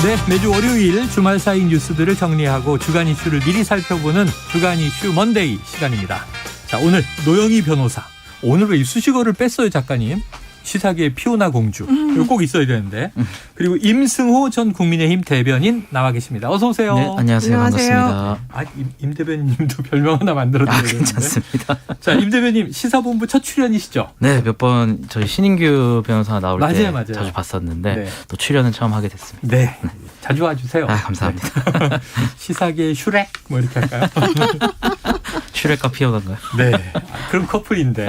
네, 매주 월요일 주말 사이 뉴스들을 정리하고 주간 이슈를 미리 살펴보는 주간 이슈 먼데이 시간입니다. 자, 오늘 노영희 변호사. 오늘 왜 수식어를 뺐어요, 작가님? 시사계의 피오나 공주. 이거 꼭 있어야 되는데. 그리고 임승호 전 국민의힘 대변인 나와 계십니다. 어서 오세요. 네, 안녕하세요. 반갑습니다. 임 대변인님도 별명 하나 만들어드려야 되는데. 괜찮습니다. 자, 임 대변인 시사본부 첫 출연이시죠? 네, 몇 번 저희 신인규 변호사 나올 때 맞아요. 자주 봤었는데 또 출연은 처음 하게 됐습니다. 네, 자주 와주세요. 감사합니다. 시사계의 슈렉 뭐 이렇게 할까요? 슈렉과 피오나인가요? 네, 그럼 커플인데.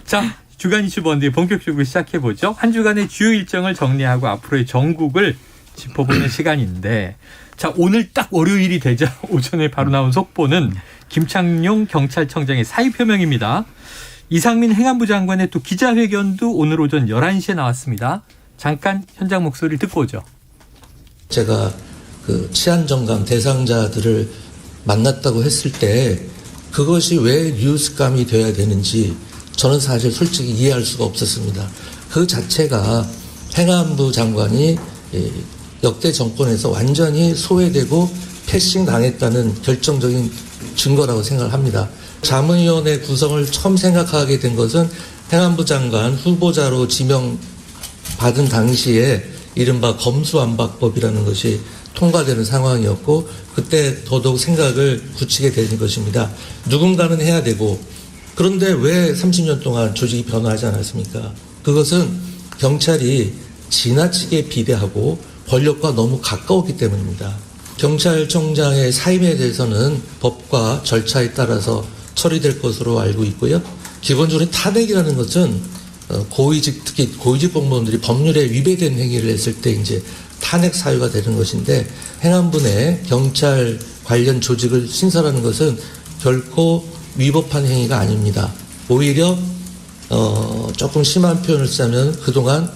자, 주간 이슈 번디 본격적으로 시작해보죠. 한 주간의 주요 일정을 정리하고 앞으로의 전국을 짚어보는 시간인데, 자, 오늘 딱 월요일이 되자 오전에 바로 나온 속보는 김창룡 경찰청장의 사의 표명입니다. 이상민 행안부 장관의 또 기자회견도 오늘 오전 11시에 나왔습니다. 잠깐 현장 목소리 듣고 오죠. 제가 그 치안정감 대상자들을 만났다고 했을 때 그것이 왜 뉴스감이 돼야 되는지 저는 사실 솔직히 이해할 수가 없었습니다. 그 자체가 행안부 장관이 역대 정권에서 완전히 소외되고 패싱 당했다는 결정적인 증거라고 생각을 합니다. 자문위원회 구성을 처음 생각하게 된 것은 행안부 장관 후보자로 지명받은 당시에 이른바 검수완박법이라는 것이 통과되는 상황이었고 그때 더더욱 생각을 굳히게 되는 것입니다. 누군가는 해야 되고 그런데 왜 30년 동안 조직이 변화하지 않았습니까? 그것은 경찰이 지나치게 비대하고 권력과 너무 가까웠기 때문입니다. 경찰청장의 사임에 대해서는 법과 절차에 따라서 처리될 것으로 알고 있고요. 기본적으로 탄핵이라는 것은 고위직, 특히 고위직 공무원들이 법률에 위배된 행위를 했을 때 이제 탄핵 사유가 되는 것인데 행안부 내 경찰 관련 조직을 신설하는 것은 결코 위법한 행위가 아닙니다. 오히려 조금 심한 표현을 쓰자면 그동안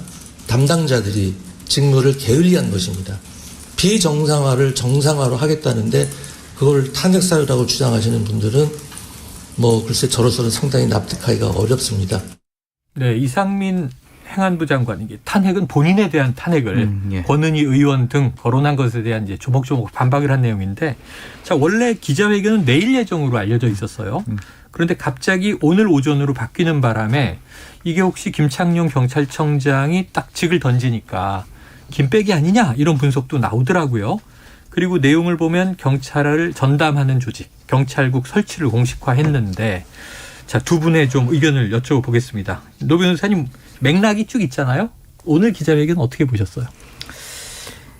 담당자들이 직무를 게을리한 것입니다. 비정상화를 정상화로 하겠다는데 그걸 탄핵 사유라고 주장하시는 분들은 글쎄 저로서는 상당히 납득하기가 어렵습니다. 네, 이상민 행안부 장관, 이게 탄핵은 본인에 대한 탄핵을 권은희 의원 등 거론한 것에 대한 이제 조목조목 반박을 한 내용인데, 자, 원래 기자회견은 내일 예정으로 알려져 있었어요. 그런데 갑자기 오늘 오전으로 바뀌는 바람에 이게 혹시 김창룡 경찰청장이 딱 직을 던지니까 김빼기 아니냐 이런 분석도 나오더라고요. 그리고 내용을 보면 경찰을 전담하는 조직, 경찰국 설치를 공식화했는데, 자, 두 분의 좀 의견을 여쭤보겠습니다. 노 변호사님, 맥락이 쭉 있잖아요. 오늘 기자회견 어떻게 보셨어요?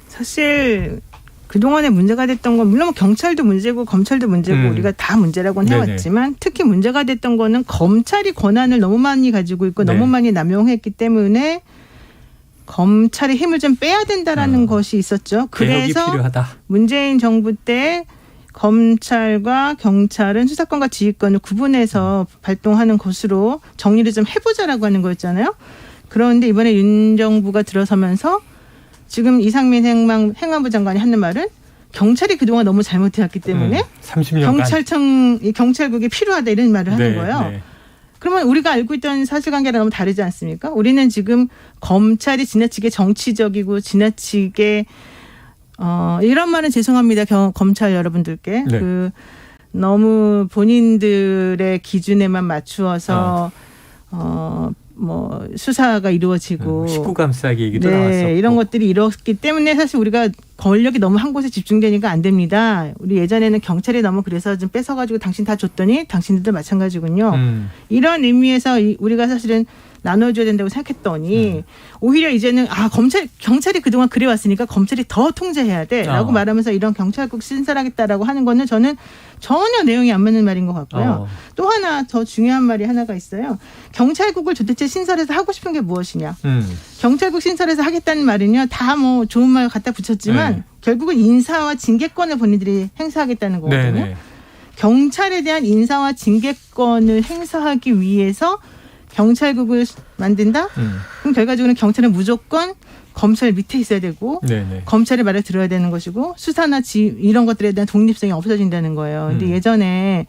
사실 그동안에 문제가 됐던 건 물론 경찰도 문제고 검찰도 문제고 우리가 다 문제라고는 해왔지만 특히 문제가 됐던 거는 검찰이 권한을 너무 많이 가지고 있고 너무 많이 남용했기 때문에 검찰의 힘을 좀 빼야 된다라는 것이 있었죠. 그래서 필요하다. 문재인 정부 때 검찰과 경찰은 수사권과 지휘권을 구분해서 발동하는 것으로 정리를 좀 해보자라고 하는 거였잖아요. 그런데 이번에 윤 정부가 들어서면서 지금 이상민 행안부 장관이 하는 말은 경찰이 그동안 너무 잘못해왔기 때문에 30년간 경찰국이 필요하다 이런 말을 하는 거예요. 네. 그러면 우리가 알고 있던 사실관계랑 너무 다르지 않습니까? 우리는 지금 검찰이 지나치게 정치적이고 지나치게 이런 말은 죄송합니다. 검찰 여러분들께. 네. 너무 본인들의 기준에만 맞추어서 수사가 이루어지고 식구 감싸기 얘기도 네, 나왔었고 이런 것들이 이뤘기 때문에 사실 우리가 권력이 너무 한 곳에 집중되니까 안 됩니다. 우리 예전에는 경찰이 너무 그래서 좀 뺏어가지고 당신 다 줬더니 당신들도 마찬가지군요. 이런 의미에서 우리가 사실은 나눠줘야 된다고 생각했더니 오히려 이제는 경찰이 그동안 그래왔으니까 검찰이 더 통제해야 돼라고 말하면서 이런 경찰국 신설하겠다라고 하는 거는 저는 전혀 내용이 안 맞는 말인 것 같고요. 또 하나 더 중요한 말이 하나가 있어요. 경찰국을 도대체 신설해서 하고 싶은 게 무엇이냐. 경찰국 신설해서 하겠다는 말은요. 다 좋은 말 갖다 붙였지만 결국은 인사와 징계권을 본인들이 행사하겠다는 거거든요. 네네. 경찰에 대한 인사와 징계권을 행사하기 위해서 경찰국을 만든다? 그럼 결과적으로는 경찰은 무조건 검찰 밑에 있어야 되고 검찰의 말을 들어야 되는 것이고 수사나 이런 것들에 대한 독립성이 없어진다는 거예요. 근데 예전에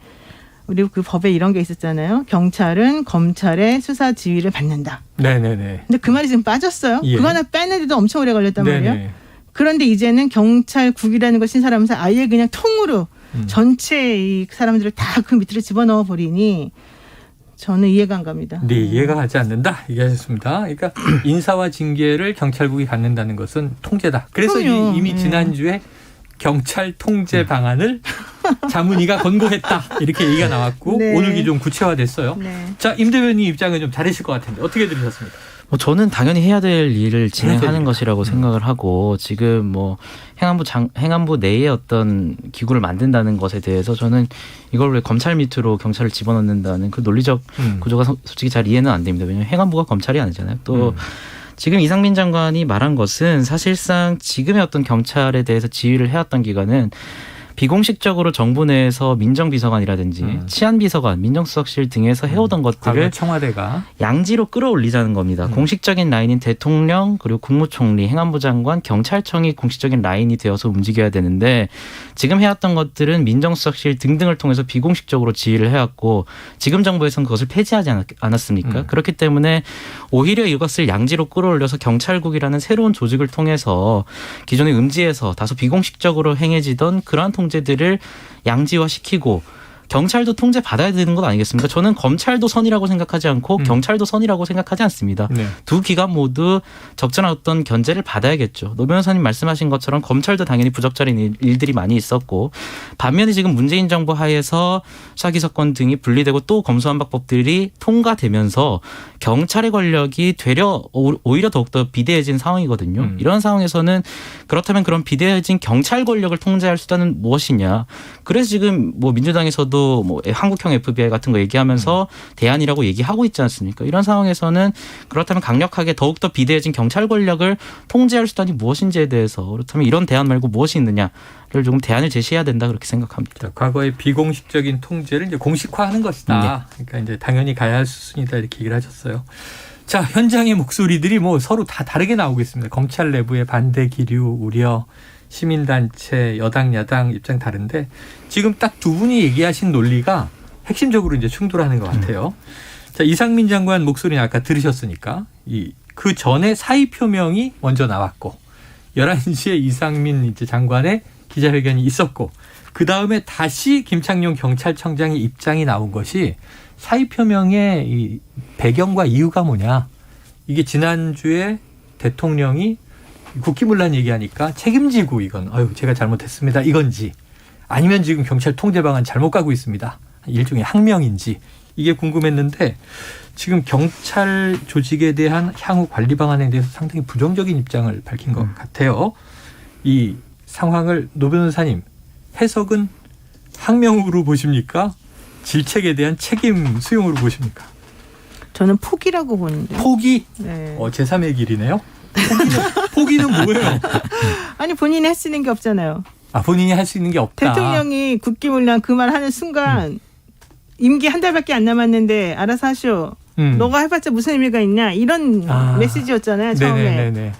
우리 그 법에 이런 게 있었잖아요. 경찰은 검찰의 수사 지휘를 받는다. 네네네. 근데 그 말이 지금 빠졌어요. 그거 하나 빼내기도 엄청 오래 걸렸단 말이에요. 그런데 이제는 경찰국이라는 걸 신설하면서 아예 그냥 통으로 전체 이 사람들을 다 그 밑으로 집어넣어 버리니 저는 이해가 안 갑니다. 네, 이해가 가지 않는다 얘기하셨습니다. 그러니까 인사와 징계를 경찰국이 갖는다는 것은 통제다. 그래서 이미 지난주에 경찰 통제 방안을 자문위가 권고했다. 이렇게 얘기가 나왔고 오늘 좀 구체화됐어요. 자, 임 대변인 입장은 좀 다르실 것 같은데 어떻게 들으셨습니까? 저는 당연히 해야 될 일을 진행하는 것이라고 생각을 하고 지금 행안부 내에 어떤 기구를 만든다는 것에 대해서 저는 이걸 왜 검찰 밑으로 경찰을 집어넣는다는 그 논리적 구조가 솔직히 잘 이해는 안 됩니다. 왜냐하면 행안부가 검찰이 아니잖아요. 또 지금 이상민 장관이 말한 것은 사실상 지금의 어떤 경찰에 대해서 지휘를 해왔던 기관은 비공식적으로 정부 내에서 민정비서관이라든지 치안비서관, 민정수석실 등에서 해오던 것들을 청와대가 양지로 끌어올리자는 겁니다. 공식적인 라인인 대통령 그리고 국무총리, 행안부 장관, 경찰청이 공식적인 라인이 되어서 움직여야 되는데 지금 해왔던 것들은 민정수석실 등등을 통해서 비공식적으로 지휘를 해왔고 지금 정부에서는 그것을 폐지하지 않았습니까? 그렇기 때문에 오히려 이것을 양지로 끌어올려서 경찰국이라는 새로운 조직을 통해서 기존의 음지에서 다소 비공식적으로 행해지던 그러한 통제들을 양지화시키고 경찰도 통제받아야 되는 것 아니겠습니까? 저는 검찰도 선이라고 생각하지 않고 경찰도 선이라고 생각하지 않습니다. 두 기관 모두 적절한 어떤 견제를 받아야겠죠. 노 변호사님 말씀하신 것처럼 검찰도 당연히 부적절한 일들이 많이 있었고 반면에 지금 문재인 정부 하에서 수사기소권 등이 분리되고 또 검수완박법들이 통과되면서 경찰의 권력이 되려 오히려 더욱더 비대해진 상황이거든요. 이런 상황에서는 그렇다면 그런 비대해진 경찰 권력을 통제할 수단은 무엇이냐. 그래서 지금 민주당에서도 정부도 뭐 한국형 FBI 같은 거 얘기하면서 대안이라고 얘기하고 있지 않습니까? 이런 상황에서는 그렇다면 강력하게 더욱더 비대해진 경찰 권력을 통제할 수단이 무엇인지에 대해서 그렇다면 이런 대안 말고 무엇이 있느냐를 조금 대안을 제시해야 된다 그렇게 생각합니다. 과거의 비공식적인 통제를 이제 공식화하는 것이다. 네. 그러니까 이제 당연히 가야 할 수순이다 이렇게 얘기를 하셨어요. 자, 현장의 목소리들이 뭐 서로 다 다르게 나오고 있습니다. 검찰 내부의 반대 기류, 우려, 시민단체, 여당, 야당 입장 다른데 지금 딱 두 분이 얘기하신 논리가 핵심적으로 이제 충돌하는 것 같아요. 자, 이상민 장관 목소리는 아까 들으셨으니까 그 전에 사의 표명이 먼저 나왔고 11시에 이상민 이제 장관의 기자회견이 있었고 그 다음에 다시 김창룡 경찰청장의 입장이 나온 것이 사의 표명의 이 배경과 이유가 뭐냐. 이게 지난주에 대통령이 국기문란 얘기하니까 책임지고 이건 제가 잘못했습니다 이건지 아니면 지금 경찰 통제 방안 잘못 가고 있습니다. 일종의 항명인지 이게 궁금했는데 지금 경찰 조직에 대한 향후 관리 방안에 대해서 상당히 부정적인 입장을 밝힌 것 같아요. 이 상황을 노 변호사님 해석은 항명으로 보십니까? 질책에 대한 책임 수용으로 보십니까? 저는 포기라고 보는데. 포기? 네. 제3의 길이네요. 포기는 뭐예요? 아니 본인이 할 수 있는 게 없잖아요. 본인이 할 수 있는 게 없다. 대통령이 국기문란 그 말 하는 순간 임기 한 달밖에 안 남았는데 알아서 하시오. 너가 해봤자 무슨 의미가 있냐 이런 메시지였잖아요 처음에. 네네네네.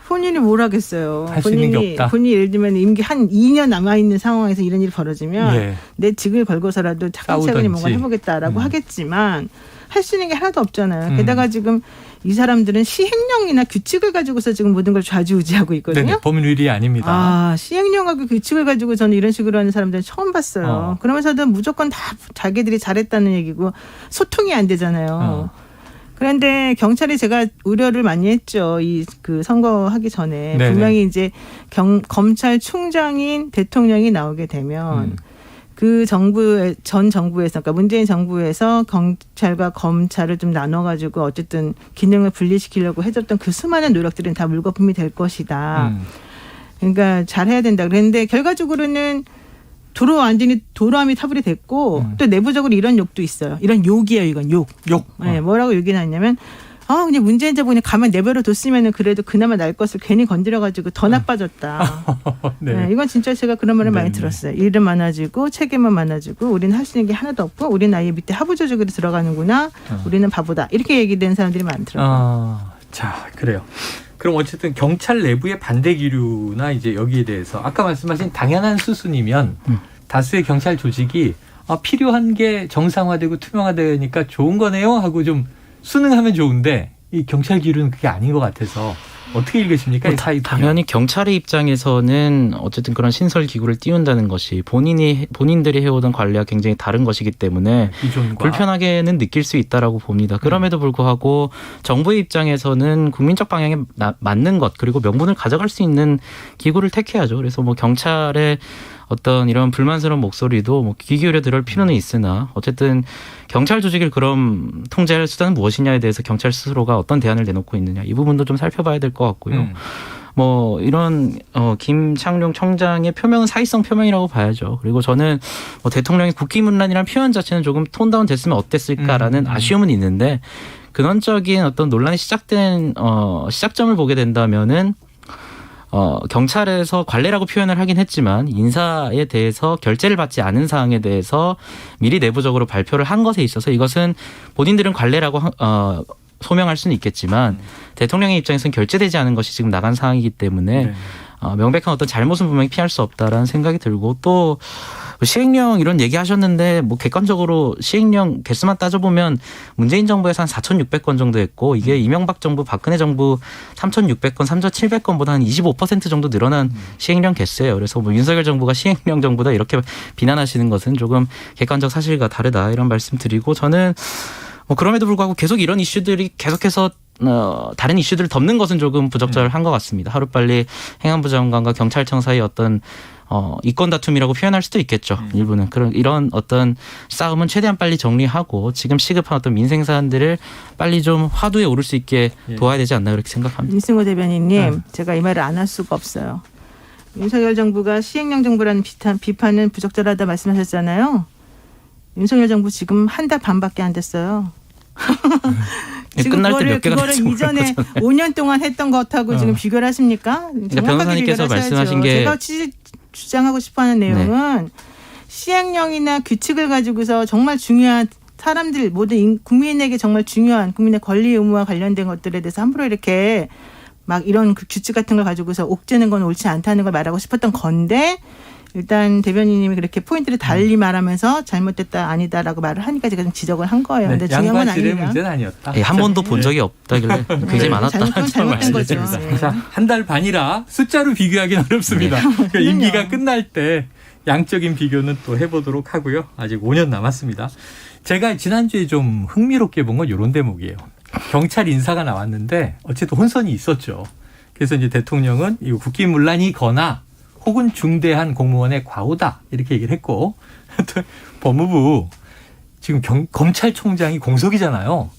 본인이 뭘 하겠어요. 할 수 있는 게 없다. 본인이 예를 들면 임기 한 2년 남아있는 상황에서 이런 일이 벌어지면 내 직을 걸고서라도 차근차근히 뭔가 해보겠다라고 하겠지만 할 수 있는 게 하나도 없잖아요. 게다가 지금 이 사람들은 시행령이나 규칙을 가지고서 지금 모든 걸 좌지우지하고 있거든요. 네네, 법률이 아닙니다. 시행령하고 규칙을 가지고 저는 이런 식으로 하는 사람들은 처음 봤어요. 그러면서도 무조건 다 자기들이 잘했다는 얘기고 소통이 안 되잖아요. 그런데 경찰이 제가 우려를 많이 했죠. 그 선거하기 전에 네네. 분명히 이제 검찰총장인 대통령이 나오게 되면 그 전 정부에서 그러니까 문재인 정부에서 경찰과 검찰을 좀 나눠가지고 어쨌든 기능을 분리시키려고 해줬던 그 수많은 노력들은 다 물거품이 될 것이다. 그러니까 잘해야 된다. 그랬는데 결과적으로는 완전히 도로함이 타불이 됐고 또 내부적으로 이런 욕도 있어요. 이런 욕이에요. 이건 욕. 네, 뭐라고 욕이 나냐면 그냥 문재인 정부는 가만 내버려 뒀으면 그래도 그나마 날 것을 괜히 건드려가지고 더 나빠졌다. 네, 이건 진짜 제가 그런 말을 많이 들었어요. 일은 많아지고 책임은 많아지고 우리는 할 수 있는 게 하나도 없고 우리는 아예 밑에 하부조직으로 들어가는구나. 우리는 바보다. 이렇게 얘기된 사람들이 많더라고요. 자, 그래요. 그럼 어쨌든 경찰 내부의 반대 기류나 이제 여기에 대해서 아까 말씀하신 당연한 수순이면 다수의 경찰 조직이 필요한 게 정상화되고 투명화되니까 좋은 거네요 하고 좀 순응하면 좋은데 이 경찰 기류는 그게 아닌 것 같아서 어떻게 읽으십니까? 당연히 경찰의 입장에서는 어쨌든 그런 신설 기구를 띄운다는 것이 본인들이 해오던 관리와 굉장히 다른 것이기 때문에 불편하게는 느낄 수 있다라고 봅니다. 그럼에도 불구하고 정부의 입장에서는 국민적 방향에 맞는 것 그리고 명분을 가져갈 수 있는 기구를 택해야죠. 그래서 뭐 경찰의 어떤 이런 불만스러운 목소리도 뭐 귀 기울여 들을 필요는 있으나 어쨌든 경찰 조직을 그럼 통제할 수단은 무엇이냐에 대해서 경찰 스스로가 어떤 대안을 내놓고 있느냐 이 부분도 좀 살펴봐야 될 것 같고요. 뭐 이런 김창룡 청장의 표명은 사의성 표명이라고 봐야죠. 그리고 저는 뭐 대통령이 국기문란이라는 표현 자체는 조금 톤다운 됐으면 어땠을까라는 아쉬움은 있는데 근원적인 어떤 논란이 시작된 시작점을 보게 된다면은 경찰에서 관례라고 표현을 하긴 했지만 인사에 대해서 결재를 받지 않은 사항에 대해서 미리 내부적으로 발표를 한 것에 있어서 이것은 본인들은 관례라고 소명할 수는 있겠지만 대통령의 입장에서는 결재되지 않은 것이 지금 나간 상황이기 때문에 명백한 어떤 잘못은 분명히 피할 수 없다라는 생각이 들고 또 시행령 이런 얘기하셨는데 뭐 객관적으로 시행령 개수만 따져보면 문재인 정부에서 한 4,600건 정도 했고 이게 이명박 정부 박근혜 정부 3,600건 3,700건보다 한 25% 정도 늘어난 시행령 개수예요. 그래서 뭐 윤석열 정부가 시행령 정부다 이렇게 비난하시는 것은 조금 객관적 사실과 다르다 이런 말씀 드리고 저는 뭐 그럼에도 불구하고 계속 이런 이슈들이 계속해서 다른 이슈들을 덮는 것은 조금 부적절한 것 같습니다. 하루빨리 행안부 장관과 경찰청 사이 어떤 이권 다툼이라고 표현할 수도 있겠죠. 일부는 이런 어떤 싸움은 최대한 빨리 정리하고 지금 시급한 어떤 민생 사안들을 빨리 좀 화두에 오를 수 있게 도와야 되지 않나 그렇게 생각합니다. 민승호 대변인님, 제가 이 말을 안 할 수가 없어요. 윤석열 정부가 시행령 정부라는 비판은 부적절하다 말씀하셨잖아요. 윤석열 정부 지금 한 달 반밖에 안 됐어요. 지금 끝날 때 몇 개가 그거를 될지 이전에 5년 동안 했던 것하고 지금 비교를 하십니까? 그러니까 변호사님께서 말씀하신 게 제가 주장하고 싶어하는 내용은 시행령이나 규칙을 가지고서 정말 중요한 사람들 모든 국민에게 정말 중요한 국민의 권리 의무와 관련된 것들에 대해서 함부로 이렇게 막 이런 그 규칙 같은 걸 가지고서 옥죄는 건 옳지 않다는 걸 말하고 싶었던 건데 일단 대변인님이 그렇게 포인트를 달리 말하면서 잘못됐다 아니다라고 말을 하니까 제가 좀 지적을 한 거예요. 근데 중요한 건 아니에요. 문제는 아니었다. 한 번도 본 적이 없다길래 굉장히 많았다. 잘못된 거죠. 자, 한 달 반이라 숫자로 비교하기는 어렵습니다. 그러니까 임기가 끝날 때 양적인 비교는 또 해보도록 하고요. 아직 5년 남았습니다. 제가 지난주에 좀 흥미롭게 본 건 이런 대목이에요. 경찰 인사가 나왔는데 어쨌든 혼선이 있었죠. 그래서 이제 대통령은 이 국기문란이거나 혹은 중대한 공무원의 과오다 이렇게 얘기를 했고 또 법무부 지금 검찰총장이 공석이잖아요.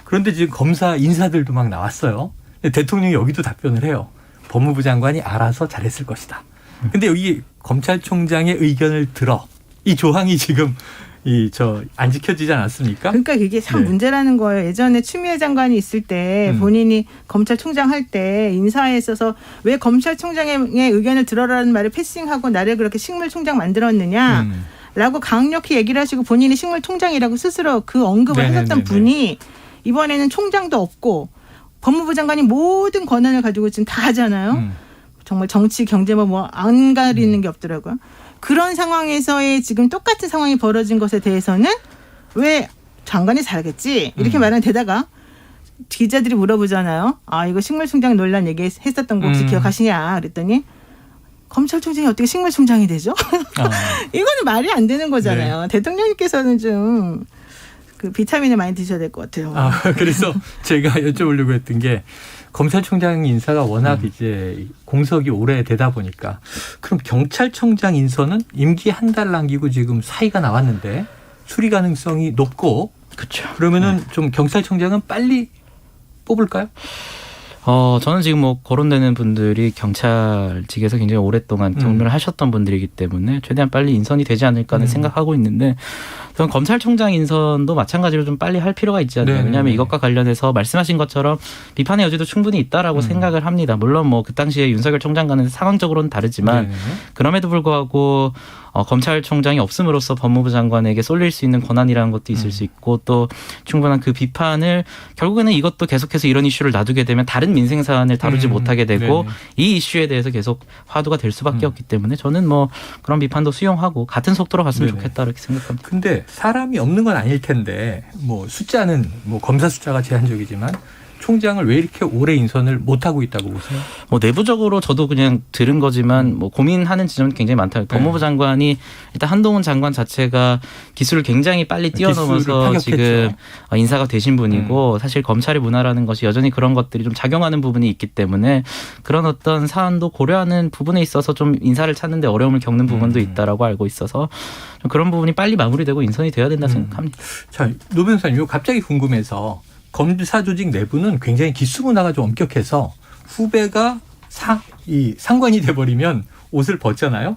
그런데 지금 검사 인사들도 막 나왔어요. 대통령이 여기도 답변을 해요. 법무부 장관이 알아서 잘했을 것이다. 근데 여기 검찰총장의 의견을 들어 이 조항이 지금 안 지켜지지 않았습니까? 그러니까 이게 참 문제라는 거예요. 예전에 추미애 장관이 있을 때 본인이 검찰총장 할 때 인사에 있어서 왜 검찰총장의 의견을 들어라는 말을 패싱하고 나를 그렇게 식물총장 만들었느냐 라고 강력히 얘기를 하시고 본인이 식물총장이라고 스스로 그 언급을 하셨던 분이 이번에는 총장도 없고 법무부 장관이 모든 권한을 가지고 지금 다 하잖아요. 정말 정치, 경제 뭐 안 가리는 게 없더라고요. 그런 상황에서의 지금 똑같은 상황이 벌어진 것에 대해서는 왜 장관이 잘하겠지 이렇게 말하는 데다가 기자들이 물어보잖아요. 아 이거 식물총장 논란 얘기했었던 거 혹시 기억하시냐 그랬더니 검찰총장이 어떻게 식물총장이 되죠? 이거는 말이 안 되는 거잖아요. 대통령님께서는 좀 그 비타민을 많이 드셔야 될 것 같아요. 그래서 제가 여쭤보려고 했던 게 검찰총장 인사가 워낙 이제 공석이 오래되다 보니까 그럼 경찰청장 인선은 임기 한 달 남기고 지금 사의가 나왔는데 수리 가능성이 높고 그렇죠. 그러면은 좀 경찰청장은 빨리 뽑을까요? 저는 지금 뭐 거론되는 분들이 경찰직에서 굉장히 오랫동안 경륜을 하셨던 분들이기 때문에 최대한 빨리 인선이 되지 않을까 하는 생각하고 있는데 저는 검찰총장 인선도 마찬가지로 좀 빨리 할 필요가 있지 않나요? 왜냐하면 이것과 관련해서 말씀하신 것처럼 비판의 여지도 충분히 있다라고 생각을 합니다. 물론 뭐 그 당시에 윤석열 총장과는 상황적으로는 다르지만 그럼에도 불구하고 검찰총장이 없음으로써 법무부 장관에게 쏠릴 수 있는 권한이라는 것도 있을 수 있고 또 충분한 그 비판을 결국에는 이것도 계속해서 이런 이슈를 놔두게 되면 다른 민생 사안을 다루지 못하게 되고 이 이슈에 대해서 계속 화두가 될 수밖에 없기 때문에 저는 뭐 그런 비판도 수용하고 같은 속도로 갔으면 좋겠다 이렇게 생각합니다. 근데 사람이 없는 건 아닐 텐데 뭐 숫자는 뭐 검사 숫자가 제한적이지만 총장을 왜 이렇게 오래 인선을 못하고 있다고 보세요? 뭐 내부적으로 저도 그냥 들은 거지만 뭐 고민하는 지점은 굉장히 많다. 법무부 장관이 일단 한동훈 장관 자체가 기술을 굉장히 빨리 뛰어넘어서 지금 인사가 되신 분이고 사실 검찰의 문화라는 것이 여전히 그런 것들이 좀 작용하는 부분이 있기 때문에 그런 어떤 사안도 고려하는 부분에 있어서 좀 인사를 찾는 데 어려움을 겪는 부분도 있다라고 알고 있어서 좀 그런 부분이 빨리 마무리되고 인선이 돼야 된다 생각합니다. 자, 노 변호사님 갑자기 궁금해서 검사 조직 내부는 굉장히 기수 문화가 좀 엄격해서 후배가 상관이 돼버리면 옷을 벗잖아요.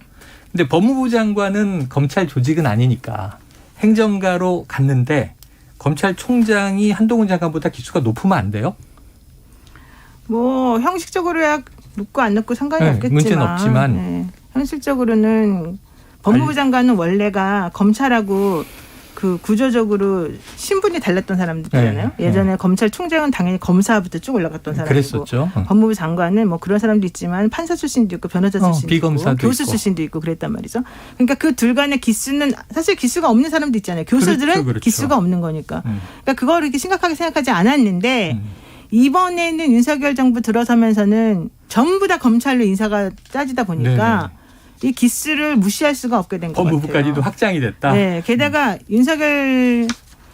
근데 법무부 장관은 검찰 조직은 아니니까 행정가로 갔는데 검찰총장이 한동훈 장관보다 기수가 높으면 안 돼요? 뭐 형식적으로야 높고 안 높고 상관이 없겠지만 문제는 없지만 현실적으로는 법무부 장관은 원래가 검찰하고 그 구조적으로 신분이 달랐던 사람들이잖아요. 예전에 검찰총장은 당연히 검사부터 쭉 올라갔던 사람이고 그랬었죠. 법무부 장관은 뭐 그런 사람도 있지만 판사 출신도 있고 변호사 출신도 비검사도 있고 교수 있고. 출신도 있고 그랬단 말이죠. 그러니까 그 둘 간의 기수는 사실 기수가 없는 사람도 있잖아요. 교수들은 그렇죠. 기수가 없는 거니까. 그러니까 그거를 이렇게 심각하게 생각하지 않았는데 이번에는 윤석열 정부 들어서면서는 전부 다 검찰로 인사가 짜지다 보니까 이 기수를 무시할 수가 없게 된 것 같아요. 법무부까지도 확장이 됐다. 네, 게다가 윤석열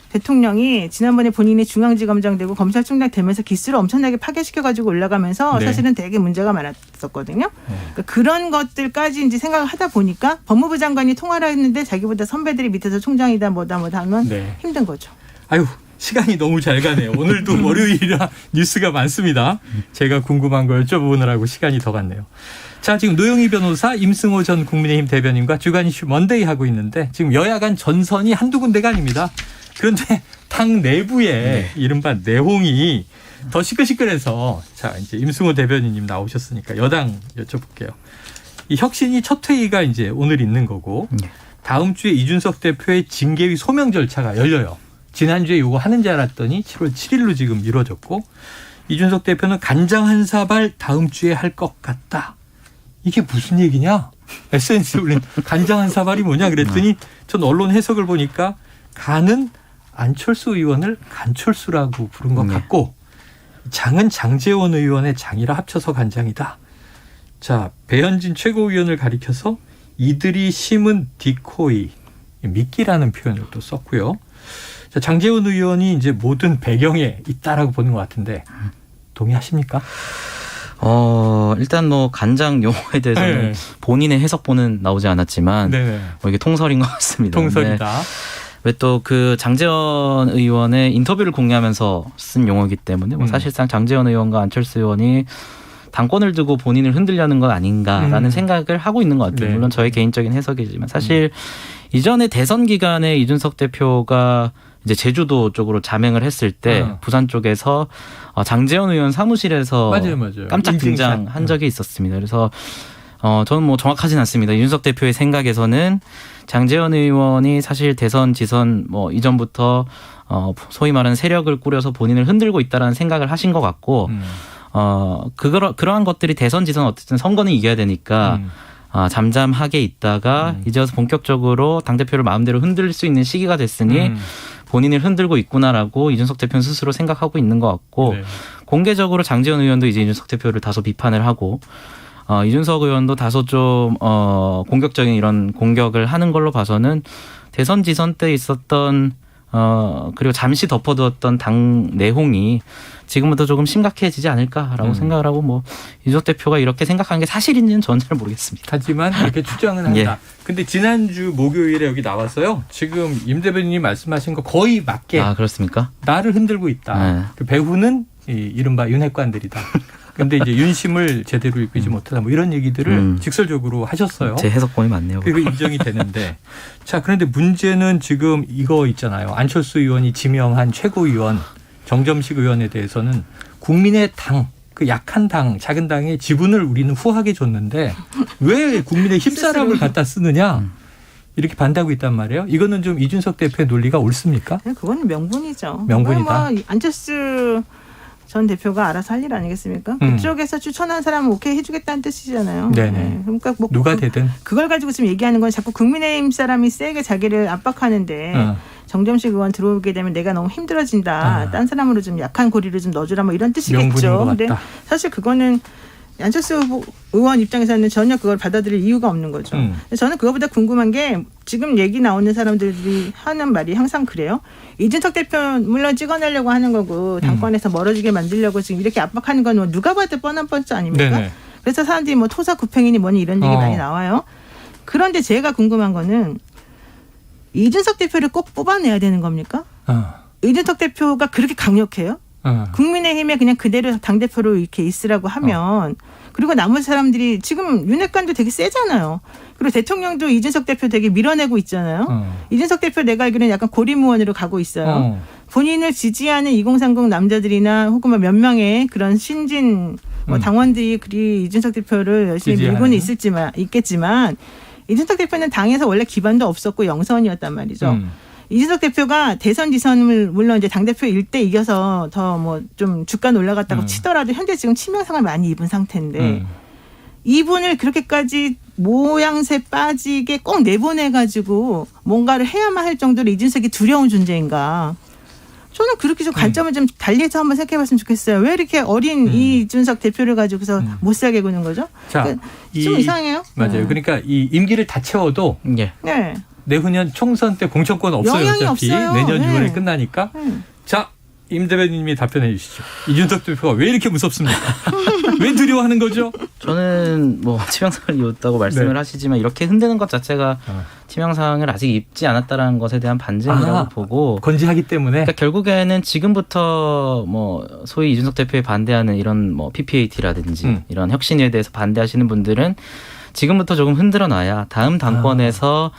대통령이 지난번에 본인이 중앙지검장 되고 검찰총장 되면서 기수를 엄청나게 파괴시켜가지고 올라가면서 사실은 되게 문제가 많았었거든요. 그러니까 그런 것들까지 이제 생각을 하다 보니까 법무부 장관이 통화를 했는데 자기보다 선배들이 밑에서 총장이다 뭐다 하면 힘든 거죠. 아유, 시간이 너무 잘 가네요. 오늘도 월요일이라 뉴스가 많습니다. 제가 궁금한 걸 여쭤보느라고 시간이 더 갔네요. 자, 지금 노영희 변호사, 임승호 전 국민의힘 대변인과 주간 이슈 먼데이 하고 있는데 지금 여야 간 전선이 한두 군데가 아닙니다. 그런데 당 내부에 이른바 내홍이 더 시끌시끌해서 자, 이제 임승호 대변인님 나오셨으니까 여당 여쭤볼게요. 이 혁신이 첫 회의가 이제 오늘 있는 거고 다음 주에 이준석 대표의 징계위 소명 절차가 열려요. 지난주에 요거 하는 줄 알았더니 7월 7일로 지금 미뤄졌고 이준석 대표는 간장 한 사발 다음 주에 할 것 같다. 이게 무슨 얘기냐? SNS에 올린 간장 한 사발이 뭐냐 그랬더니 전 언론 해석을 보니까 간은 안철수 의원을 간철수라고 부른 것 같고 장은 장제원 의원의 장이라 합쳐서 간장이다. 자, 배현진 최고위원을 가리켜서 이들이 심은 디코이, 미끼라는 표현을 또 썼고요. 자, 장제원 의원이 이제 모든 배경에 있다라고 보는 것 같은데 동의하십니까? 일단 뭐 간장 용어에 대해서는 본인의 해석본은 나오지 않았지만 뭐 이게 통설인 것 같습니다. 통설이다. 왜 또 그 장제원 의원의 인터뷰를 공개하면서 쓴 용어이기 때문에 뭐 사실상 장제원 의원과 안철수 의원이 당권을 두고 본인을 흔들려는 것 아닌가라는 생각을 하고 있는 것 같아요. 물론 저의 개인적인 해석이지만 사실 이전에 대선 기간에 이준석 대표가 이제 제주도 쪽으로 자맹을 했을 때 부산 쪽에서 장제원 의원 사무실에서 맞아요. 깜짝 등장한 적이 있었습니다. 그래서 저는 뭐 정확하진 않습니다. 이준석 대표의 생각에서는 장제원 의원이 사실 대선 지선 뭐 이전부터 소위 말하는 세력을 꾸려서 본인을 흔들고 있다라는 생각을 하신 것 같고 그러한 것들이 대선 지선 어쨌든 선거는 이겨야 되니까 잠잠하게 있다가 이제 와서 본격적으로 당대표를 마음대로 흔들 수 있는 시기가 됐으니 본인을 흔들고 있구나라고 이준석 대표는 스스로 생각하고 있는 것 같고 공개적으로 장제원 의원도 이제 이준석 대표를 다소 비판을 하고 이준석 의원도 다소 좀 공격적인 이런 공격을 하는 걸로 봐서는 대선 지선 때 있었던 그리고 잠시 덮어두었던 당 내홍이 지금부터 조금 심각해지지 않을까라고 생각을 하고 뭐 이준석 대표가 이렇게 생각하는 게 사실인지는 저는 잘 모르겠습니다. 하지만 이렇게 추정은 한다. 근데 지난주 목요일에 여기 나왔어요. 지금 임 대변인이 말씀하신 거 거의 맞게. 그렇습니까? 나를 흔들고 있다. 그 배후는 이른바 윤핵관들이다. 근데 이제 윤심을 제대로 이끌지 못하다 뭐 이런 얘기들을 직설적으로 하셨어요. 제 해석본이 맞네요. 그거 인정이 되는데. 자, 그런데 문제는 지금 이거 있잖아요. 안철수 의원이 지명한 최고위원 정점식 의원에 대해서는 국민의 당, 그 약한 당, 작은 당의 지분을 우리는 후하게 줬는데 왜 국민의 힘사람을 갖다 쓰느냐. 이렇게 반대하고 있단 말이에요. 이거는 좀 이준석 대표의 논리가 옳습니까? 그건 명분이죠. 명분이다. 뭐 안철수 전 대표가 알아서 할 일 아니겠습니까? 그쪽에서 추천한 사람은 오케이 해주겠다는 뜻이잖아요. 그러니까 뭐 누가 되든 그걸 가지고 지금 얘기하는 건 자꾸 국민의힘 사람이 세게 자기를 압박하는데 정점식 의원 들어오게 되면 내가 너무 힘들어진다. 딴 사람으로 좀 약한 고리를 좀 넣어주라 뭐 이런 뜻이겠죠. 근데 사실 그거는 안철수 의원 입장에서는 전혀 그걸 받아들일 이유가 없는 거죠. 저는 그거보다 궁금한 게 지금 얘기 나오는 사람들이 하는 말이 항상 그래요. 이준석 대표 물론 찍어내려고 하는 거고 당권에서 멀어지게 만들려고 지금 이렇게 압박하는 건 뭐 누가 봐도 뻔한 뻔짜 아닙니까? 그래서 사람들이 뭐 토사구팽이니 뭐니 이런 얘기 많이 나와요. 그런데 제가 궁금한 거는 이준석 대표를 꼭 뽑아내야 되는 겁니까? 이준석 대표가 그렇게 강력해요? 국민의힘에 그냥 그대로 당대표로 이렇게 있으라고 하면 그리고 나머지 사람들이 지금 윤핵관도 되게 세잖아요. 그리고 대통령도 이준석 대표 되게 밀어내고 있잖아요. 이준석 대표 내가 알기로는 약간 고리무원으로 가고 있어요. 본인을 지지하는 2030 남자들이나 혹은 뭐 몇 명의 그런 신진 뭐 당원들이 그리 이준석 대표를 열심히 밀고는 있겠지만 이준석 대표는 당에서 원래 기반도 없었고 영선이었단 말이죠. 이준석 대표가 대선 지선을 물론 이제 당대표일 때 이겨서 더 뭐 좀 주가 올라갔다고 치더라도 현재 지금 치명상을 많이 입은 상태인데 이분을 그렇게까지 모양새 빠지게 꼭 내보내가지고 뭔가를 해야만 할 정도로 이준석이 두려운 존재인가. 저는 그렇게 좀 관점을 좀 달리해서 한번 생각해봤으면 좋겠어요. 왜 이렇게 어린 이준석 대표를 가지고서 못 살게 구는 거죠? 자, 그러니까 좀 이상해요. 맞아요. 그러니까 이 임기를 다 채워도 내후년 총선 때 공천권 없어요. 영향이 어차피 없어요. 내년 6월에 끝나니까. 자, 임 대변인님이 답변해 주시죠. 이준석 대표가 왜 이렇게 무섭습니까? 왜 두려워하는 거죠? 저는 뭐 치명상을 입었다고 말씀을 하시지만 이렇게 흔드는 것 자체가 치명상을 아직 입지 않았다라는 것에 대한 반증이라고 보고 건지하기 때문에 그러니까 결국에는 지금부터 뭐 소위 이준석 대표에 반대하는 이런 뭐 PPAT라든지 이런 혁신에 대해서 반대하시는 분들은 지금부터 조금 흔들어 놔야 다음 당권에서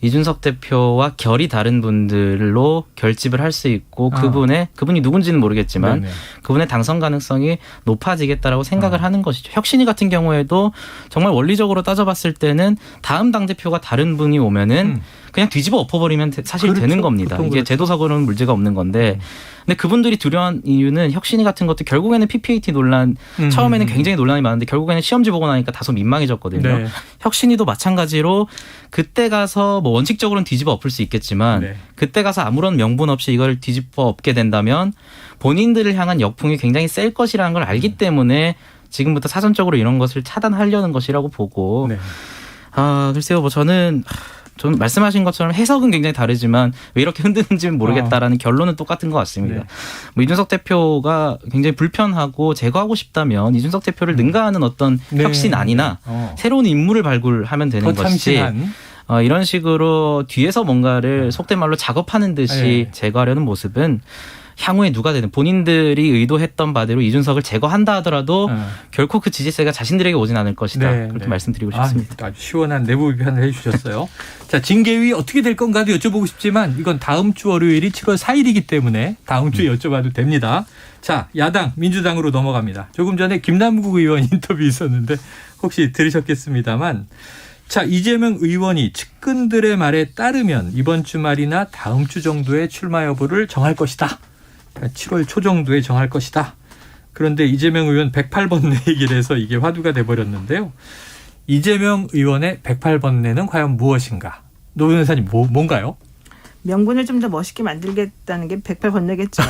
이준석 대표와 결이 다른 분들로 결집을 할 수 있고 그분이 누군지는 모르겠지만 그분의 당선 가능성이 높아지겠다라고 생각을 하는 것이죠. 혁신위 같은 경우에도 정말 원리적으로 따져봤을 때는 다음 당대표가 다른 분이 오면은 그냥 뒤집어 엎어버리면 사실 되는 겁니다. 이게 제도적으로는 문제가 없는 건데 근데 그분들이 두려운 이유는 혁신위 같은 것도 결국에는 PPAT 논란 처음에는 굉장히 논란이 많은데 결국에는 시험지 보고 나니까 다소 민망해졌거든요. 혁신위도 마찬가지로 그때 가서 뭐 원칙적으로는 뒤집어 엎을 수 있겠지만 그때 가서 아무런 명분 없이 이걸 뒤집어 엎게 된다면 본인들을 향한 역풍이 굉장히 셀 것이라는 걸 알기 때문에 지금부터 사전적으로 이런 것을 차단하려는 것이라고 보고 글쎄요 뭐 저는 말씀하신 것처럼 해석은 굉장히 다르지만 왜 이렇게 흔드는지는 모르겠다라는 결론은 똑같은 것 같습니다. 뭐 이준석 대표가 굉장히 불편하고 제거하고 싶다면 이준석 대표를 능가하는 어떤 혁신안이나 새로운 인물을 발굴하면 되는 것이지 이런 식으로 뒤에서 뭔가를 속된 말로 작업하는 듯이 제거하려는 모습은 향후에 누가 되든 본인들이 의도했던 바대로 이준석을 제거한다 하더라도 결코 그 지지세가 자신들에게 오진 않을 것이다. 그렇게 말씀드리고 싶습니다. 아주 시원한 내부 비판을 해주셨어요. 자, 징계위 어떻게 될 건가도 여쭤보고 싶지만 이건 다음 주 월요일이 7월 4일이기 때문에 다음 주에 여쭤봐도 됩니다. 자, 야당 민주당으로 넘어갑니다. 조금 전에 김남국 의원 인터뷰 있었는데 혹시 들으셨겠습니다만 자, 이재명 의원이 측근들의 말에 따르면 이번 주말이나 다음 주 정도에 출마 여부를 정할 것이다. 7월 초 정도에 정할 것이다. 그런데 이재명 의원 108번내 얘기를 해서 이게 화두가 돼버렸는데요. 이재명 의원의 108번내는 과연 무엇인가? 노 변호사님 뭔가요? 명분을 좀 더 멋있게 만들겠다는 게 108번내겠죠.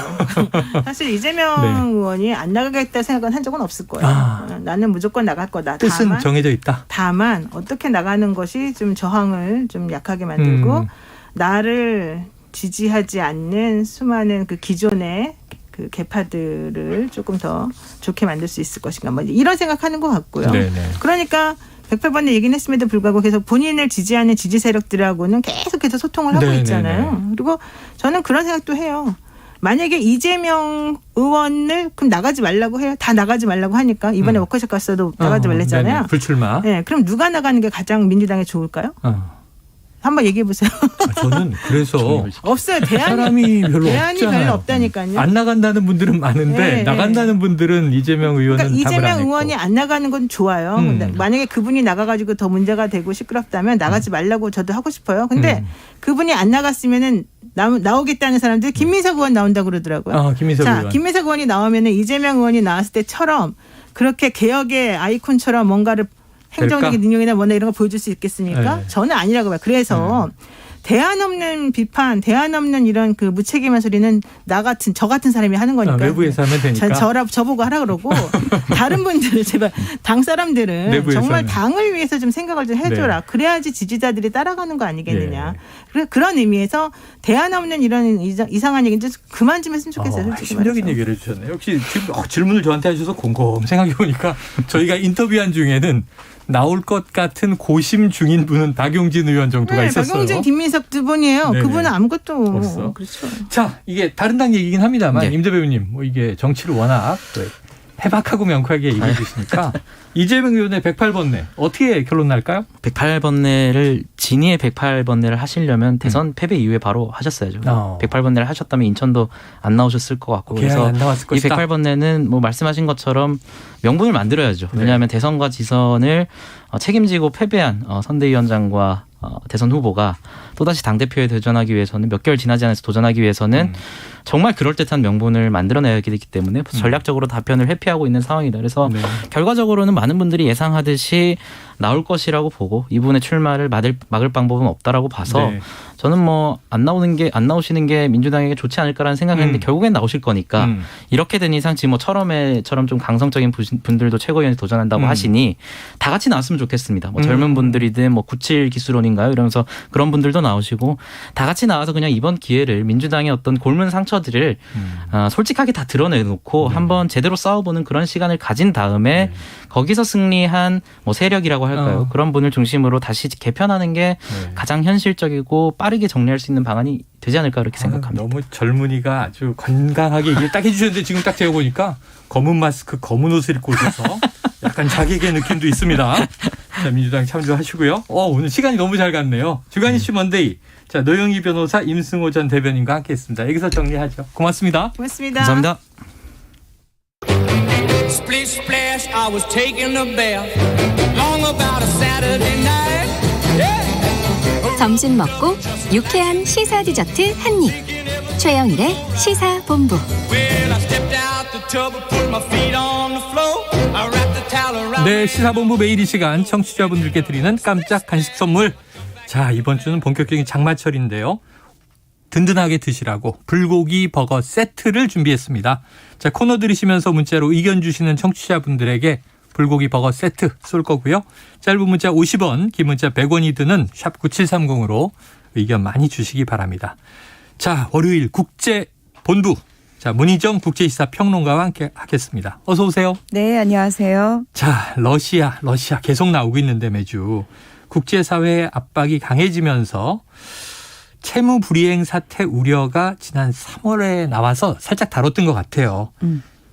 사실 이재명 의원이 안 나가겠다 생각은 한 적은 없을 거예요. 나는 무조건 나갈 거다. 뜻은 다만, 정해져 있다. 다만 어떻게 나가는 것이 좀 저항을 좀 약하게 만들고 나를 지지하지 않는 수많은 그 기존의 그 계파들을 조금 더 좋게 만들 수 있을 것인가 뭐 이런 생각하는 것 같고요. 그러니까 108번에 얘기는 했음에도 불구하고 계속 본인을 지지하는 지지 세력들하고는 계속해서 소통을 하고 있잖아요. 그리고 저는 그런 생각도 해요. 만약에 이재명 의원을 그럼 나가지 말라고 해요. 다 나가지 말라고 하니까 이번에 워커숍 갔어도 나가지 말랬잖아요. 불출마. 네, 그럼 누가 나가는 게 가장 민주당에 좋을까요? 한번 얘기해 보세요. 저는 그래서 없어요. 사람이 별로 대안이 별로 없다니까요. 안 나간다는 분들은 많은데 나간다는 분들은 이재명 의원은 그러니까 이재명 의원이 안 나가는 건 좋아요. 근데 만약에 그분이 나가가지고 더 문제가 되고 시끄럽다면 나가지 말라고 저도 하고 싶어요. 근데 그분이 안 나갔으면은 나오겠다는 사람들이 김민석 의원 나온다고 그러더라고요. 김민석 의원이 나오면은 이재명 의원이 나왔을 때처럼 그렇게 개혁의 아이콘처럼 뭔가를 행정적인 능력이나 뭐나 이런 거 보여줄 수 있겠습니까? 저는 아니라고 봐요. 그래서 대안 없는 비판, 대안 없는 이런 그 무책임한 소리는 저 같은 사람이 하는 거니까. 외부에서 하면 되니까. 저보고 하라 그러고 다른 분들은 제발 당 사람들은 정말 당을 위해서 좀 생각을 좀 해줘라. 그래야지 지지자들이 따라가는 거 아니겠느냐. 그런 의미에서 대안 없는 이런 이상한 얘기는 좀 그만 좀 했으면 좋겠어요. 솔직히 심적인 얘기를 해주셨네요. 역시 질문을 저한테 하셔서 곰곰 생각해보니까 저희가 인터뷰한 중에는 나올 것 같은 고심 중인 분은 박용진 의원 정도가 있었어요. 박용진, 김민석 두 분이에요. 그분은 아무것도 없어. 그렇죠. 자, 이게 다른 당 얘기긴 합니다만 임 대변인님, 뭐 이게 정치를 워낙 해박하고 명쾌하게 얘기해 주시니까 이재명 의원의 108번내 어떻게 결론 날까요? 108번내를 진위의 108번내를 하시려면 대선 패배 이후에 바로 하셨어야죠. 108번내를 하셨다면 인천도 안 나오셨을 것 같고 그래서 이 108번내는 뭐 말씀하신 것처럼 명분을 만들어야죠. 왜냐하면 대선과 지선을 책임지고 패배한 선대위원장과 대선 후보가 또다시 당대표에 도전하기 위해서는 몇 개월 지나지 않아서 도전하기 위해서는 정말 그럴듯한 명분을 만들어내야 되기 때문에 전략적으로 답변을 회피하고 있는 상황이다. 그래서 결과적으로는 많은 분들이 예상하듯이 나올 것이라고 보고 이분의 출마를 막을 방법은 없다라고 봐서 네. 저는 뭐 안 나오시는 게 민주당에게 좋지 않을까라는 생각했는데 결국엔 나오실 거니까 이렇게 된 이상 지금 뭐 철험회처럼 좀 강성적인 분들도 최고위원에 도전한다고 하시니 다 같이 나왔으면 좋겠습니다. 뭐 젊은 분들이든 뭐 97 기수론인가요? 이러면서 그런 분들도 나오시고 다 같이 나와서 그냥 이번 기회를 민주당의 어떤 골문 상처들을 솔직하게 다 드러내놓고 한번 제대로 싸워보는 그런 시간을 가진 다음에 거기서 승리한 뭐 세력이라고 할까요? 그런 분을 중심으로 다시 개편하는 게 가장 현실적이고 빠르게 정리할 수 있는 방안이 되지 않을까 그렇게 생각합니다. 너무 젊은이가 아주 건강하게 얘기를 딱 해주셨는데 지금 딱 제가 보니까 검은 마스크, 검은 옷을 입고 오셔서 약간 자객의 느낌도 있습니다. 자, 민주당 참조하시고요. 오늘 시간이 너무 잘 갔네요. 주간 이슈 먼데이. 자, 노영희 변호사, 임승호 전 대변인과 함께했습니다. 여기서 정리하죠. 고맙습니다. 고맙습니다. 감사합니다. Splish splash, I was taking a bath. Long about a Saturday night. 점심 먹고 유쾌한 시사 디저트 한 입. 최영일의 시사본부. Well, I stepped out the tub and put my feet on the floor. I wrapped the towel around. 네, 시사본부 매일 이 시간 청취자분들께 드리는 깜짝 간식 선물. 자, 이번 주는 본격적인 장마철인데요. 든든하게 드시라고 불고기 버거 세트를 준비했습니다. 자, 코너 들으시면서 문자로 의견 주시는 청취자분들에게 불고기 버거 세트 쏠 거고요. 짧은 문자 50원, 긴 문자 100원이 드는 샵 9730으로 의견 많이 주시기 바랍니다. 자, 월요일 국제본부. 자, 문희정 국제시사평론가와 함께 하겠습니다. 어서 오세요. 네, 안녕하세요. 자, 러시아 계속 나오고 있는데 매주 국제사회의 압박이 강해지면서 채무 불이행 사태 우려가 지난 3월에 나와서 살짝 다뤘던 것 같아요.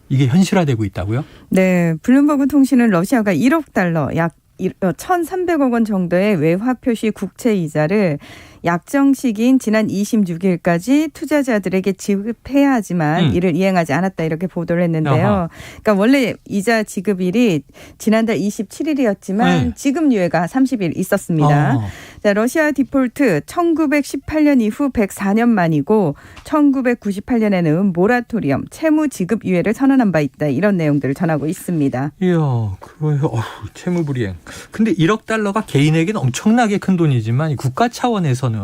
이게 현실화되고 있다고요? 네, 블룸버그 통신은 러시아가 1억 달러, 약 1,300억 원 정도의 외화 표시 국채 이자를 약정 시기인 지난 26일까지 투자자들에게 지급해야 하지만 이를 이행하지 않았다 이렇게 보도를 했는데요. 그러니까 원래 이자 지급일이 지난달 27일이었지만 지급 유예가 30일 있었습니다. 자, 러시아 디폴트 1918년 이후 104년 만이고 1998년에는 모라토리엄 채무 지급 유예를 선언한 바 있다. 이런 내용들을 전하고 있습니다. 이야, 그거요. 채무 불이행. 근데 1억 달러가 개인에게는 엄청나게 큰 돈이지만 국가 차원에서는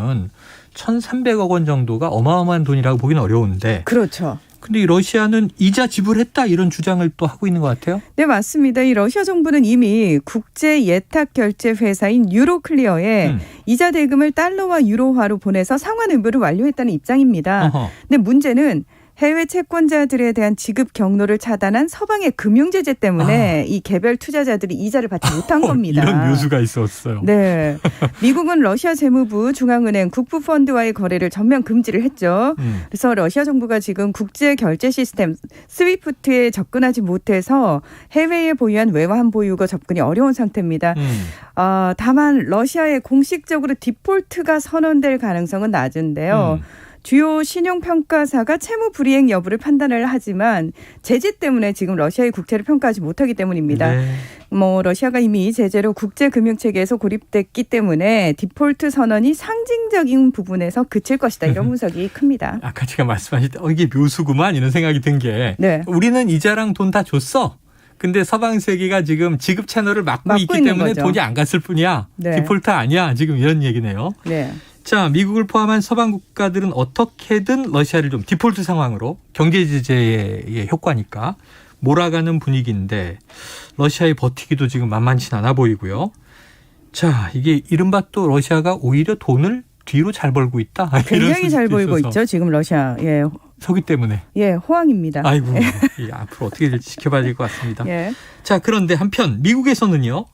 1,300억 원 정도가 어마어마한 돈이라고 보기는 어려운데. 그렇죠. 근데 이 러시아는 이자 지불했다 이런 주장을 또 하고 있는 것 같아요. 네, 맞습니다. 이 러시아 정부는 이미 국제 예탁 결제 회사인 유로클리어에 이자 대금을 달러와 유로화로 보내서 상환 의무를 완료했다는 입장입니다. 근데 문제는 해외 채권자들에 대한 지급 경로를 차단한 서방의 금융 제재 때문에 이 개별 투자자들이 이자를 받지 못한 겁니다. 이런 묘수가 있었어요. 네, 미국은 러시아 재무부, 중앙은행, 국부펀드와의 거래를 전면 금지를 했죠. 그래서 러시아 정부가 지금 국제 결제 시스템 스위프트에 접근하지 못해서 해외에 보유한 외환 보유고 접근이 어려운 상태입니다. 다만 러시아에 공식적으로 디폴트가 선언될 가능성은 낮은데요. 주요 신용평가사가 채무 불이행 여부를 판단을 하지만 제재 때문에 지금 러시아의 국채를 평가하지 못하기 때문입니다. 네. 러시아가 이미 제재로 국제금융체계에서 고립됐기 때문에 디폴트 선언이 상징적인 부분에서 그칠 것이다. 이런 분석이 큽니다. 아까 제가 말씀하실 때 이게 묘수구만 이런 생각이 든 게 우리는 이자랑 돈 다 줬어. 근데 서방 세계가 지금 지급 채널을 막고 있기 때문에 거죠. 돈이 안 갔을 뿐이야. 네. 디폴트 아니야. 지금 이런 얘기네요. 네. 자, 미국을 포함한 서방 국가들은 어떻게든 러시아를 좀 디폴트 상황으로 경제 제재의 효과니까 몰아가는 분위기인데 러시아의 버티기도 지금 만만치 않아 보이고요. 자, 이게 이른바 또 러시아가 오히려 돈을 뒤로 잘 벌고 있다. 굉장히 잘 벌고 있죠. 지금 러시아. 예. 서기 때문에. 예, 호황입니다. 아이고, 앞으로 어떻게 될지 지켜봐야 될 것 같습니다. 예. 자, 그런데 한편 미국에서는요.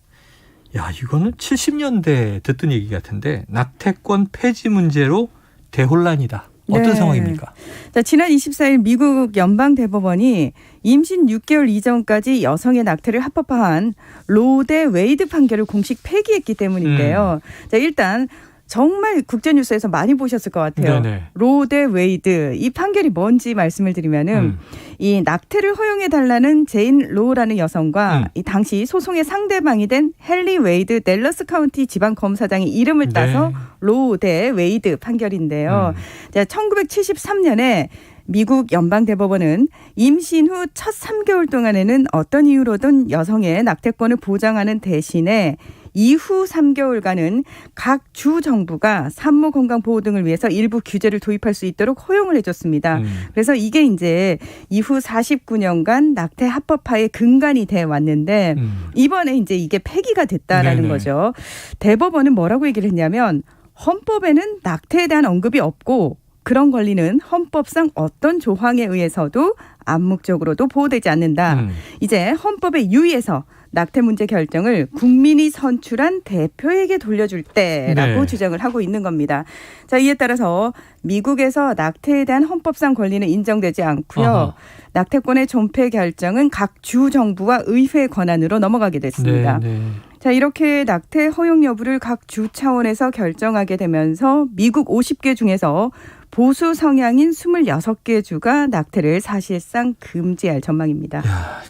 야, 이거는 70년대 듣던 얘기 같은데 낙태권 폐지 문제로 대혼란이다. 어떤 상황입니까? 자, 지난 24일 미국 연방대법원이 임신 6개월 이전까지 여성의 낙태를 합법화한 로 대 웨이드 판결을 공식 폐기했기 때문인데요. 자, 일단 정말 국제뉴스에서 많이 보셨을 것 같아요. 로 대 웨이드. 이 판결이 뭔지 말씀을 드리면은 이 낙태를 허용해달라는 제인 로라는 여성과 이 당시 소송의 상대방이 된 헨리 웨이드 댈러스 카운티 지방검사장의 이름을 따서 로 대 웨이드 판결인데요. 자, 1973년에 미국 연방대법원은 임신 후 첫 3개월 동안에는 어떤 이유로든 여성의 낙태권을 보장하는 대신에 이후 3개월간은 각 주 정부가 산모 건강 보호 등을 위해서 일부 규제를 도입할 수 있도록 허용을 해줬습니다. 그래서 이게 이제 이후 49년간 낙태 합법화의 근간이 돼 왔는데 이번에 이제 이게 폐기가 됐다라는 네네. 거죠. 대법원은 뭐라고 얘기를 했냐면 헌법에는 낙태에 대한 언급이 없고 그런 권리는 헌법상 어떤 조항에 의해서도 암묵적으로도 보호되지 않는다. 이제 헌법에 유의해서 낙태 문제 결정을 국민이 선출한 대표에게 돌려줄 때라고 네. 주장을 하고 있는 겁니다. 자, 이에 따라서 미국에서 낙태에 대한 헌법상 권리는 인정되지 않고요. 어허. 낙태권의 존폐 결정은 각 주 정부와 의회 권한으로 넘어가게 됐습니다. 네, 네. 자, 이렇게 낙태 허용 여부를 각 주 차원에서 결정하게 되면서 미국 50개 중에서 보수 성향인 26개 주가 낙태를 사실상 금지할 전망입니다.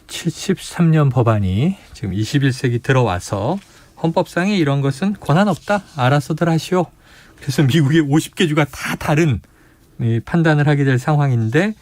73년 법안이 지금 21세기 들어와서 헌법상에 이런 것은 권한 없다. 알아서들 하시오. 그래서 미국의 50개 주가 다 다른 판단을 하게 될 상황인데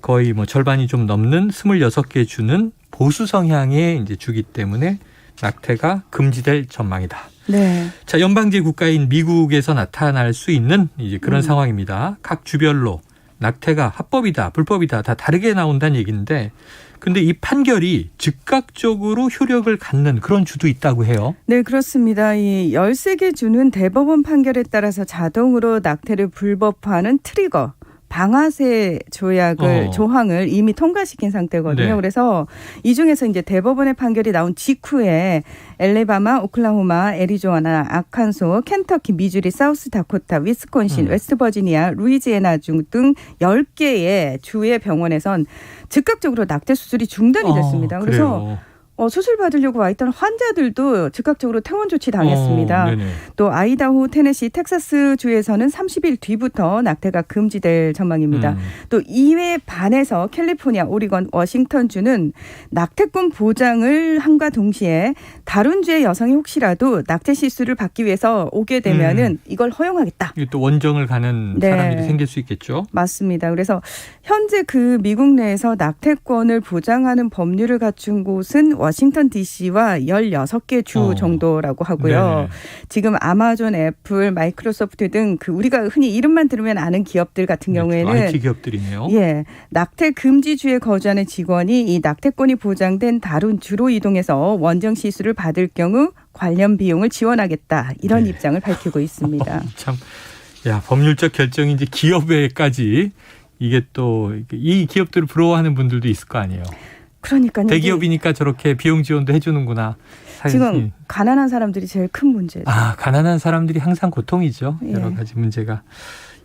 거의 뭐 절반이 좀 넘는 26개 주는 보수 성향의 이제 주기 때문에 낙태가 금지될 전망이다. 네. 자, 연방제 국가인 미국에서 나타날 수 있는 이제 그런 상황입니다. 각 주별로 낙태가 합법이다, 불법이다 다 다르게 나온다는 얘기인데 근데 이 판결이 즉각적으로 효력을 갖는 그런 주도 있다고 해요. 네, 그렇습니다. 이 13개 주는 대법원 판결에 따라서 자동으로 낙태를 불법화하는 트리거 방아쇠 조항을 이미 통과시킨 상태거든요. 네. 그래서 이 중에서 이제 대법원의 판결이 나온 직후에 엘레바마, 오클라호마, 애리조나, 아칸소, 켄터키, 미주리, 사우스다코타, 위스콘신, 웨스트버지니아, 루이지애나 중 등 10개의 주의 병원에선 즉각적으로 낙태 수술이 중단이 됐습니다. 그래서 수술 받으려고 와 있던 환자들도 즉각적으로 퇴원 조치 당했습니다. 또 아이다호, 테네시, 텍사스 주에서는 30일 뒤부터 낙태가 금지될 전망입니다. 또 이에 반해서 캘리포니아, 오리건, 워싱턴 주는 낙태권 보장을 함과 동시에 다른 주의 여성이 혹시라도 낙태 시술을 받기 위해서 오게 되면은 이걸 허용하겠다. 이게 또 원정을 가는 사람들이 생길 수 있겠죠. 맞습니다. 그래서 현재 그 미국 내에서 낙태권을 보장하는 법률을 갖춘 곳은 워싱턴 DC와 16개 주 정도라고 하고요. 네네. 지금 아마존, 애플, 마이크로소프트 등 그 우리가 흔히 이름만 들으면 아는 기업들 같은 경우에는 IT 기업들이네요. 예, 낙태 금지주에 거주하는 직원이 이 낙태권이 보장된 다른 주로 이동해서 원정 시술을 받을 경우 관련 비용을 지원하겠다. 이런 입장을 밝히고 있습니다. 참, 법률적 결정인지 기업에까지 이게 또 이 기업들을 부러워하는 분들도 있을 거 아니에요. 그러니까요. 대기업이니까 저렇게 비용 지원도 해주는구나. 지금 가난한 사람들이 제일 큰 문제죠. 가난한 사람들이 항상 고통이죠. 예. 여러 가지 문제가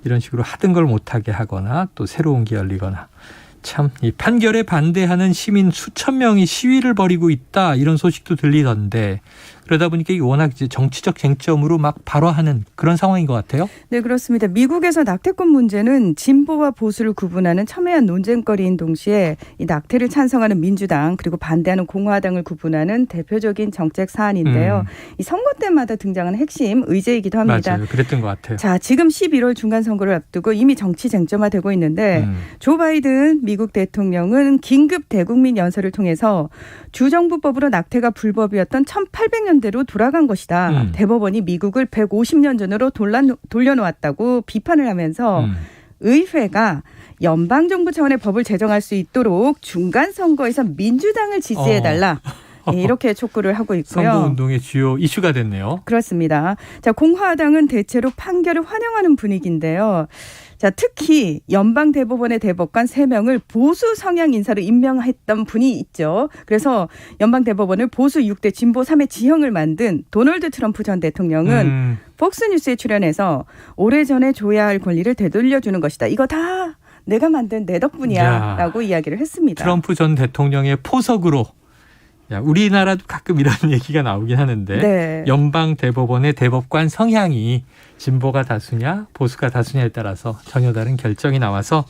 이런 식으로 하던 걸 못하게 하거나 또 새로운 게 열리거나. 참 이 판결에 반대하는 시민 수천 명이 시위를 벌이고 있다 이런 소식도 들리던데 그러다 보니까 이게 워낙 이제 정치적 쟁점으로 막 발화하는 그런 상황인 것 같아요. 네, 그렇습니다. 미국에서 낙태권 문제는 진보와 보수를 구분하는 첨예한 논쟁거리인 동시에 이 낙태를 찬성하는 민주당 그리고 반대하는 공화당을 구분하는 대표적인 정책 사안인데요. 이 선거 때마다 등장하는 핵심 의제이기도 합니다. 맞아요. 그랬던 것 같아요. 자, 지금 11월 중간 선거를 앞두고 이미 정치 쟁점화되고 있는데 조 바이든 미국 대통령은 긴급 대국민 연설을 통해서 주정부법으로 낙태가 불법이었던 1800년대로 돌아간 것이다. 대법원이 미국을 150년 전으로 돌려놓았다고 비판을 하면서 의회가 연방정부 차원의 법을 제정할 수 있도록 중간선거에서 민주당을 지지해달라. 이렇게 촉구를 하고 있고요. 선거운동의 주요 이슈가 됐네요. 그렇습니다. 자, 공화당은 대체로 판결을 환영하는 분위기인데요. 자, 특히 연방대법원의 대법관 3명을 보수 성향 인사로 임명했던 분이 있죠. 그래서 연방대법원을 보수 6대 진보 3의 지형을 만든 도널드 트럼프 전 대통령은 폭스뉴스에 출연해서 오래전에 줘야 할 권리를 되돌려주는 것이다. 이거 다 내가 만든 내 덕분이야 라고 이야기를 했습니다. 트럼프 전 대통령의 포석으로 우리나라도 가끔 이런 얘기가 나오긴 하는데 연방대법원의 대법관 성향이 진보가 다수냐 보수가 다수냐에 따라서 전혀 다른 결정이 나와서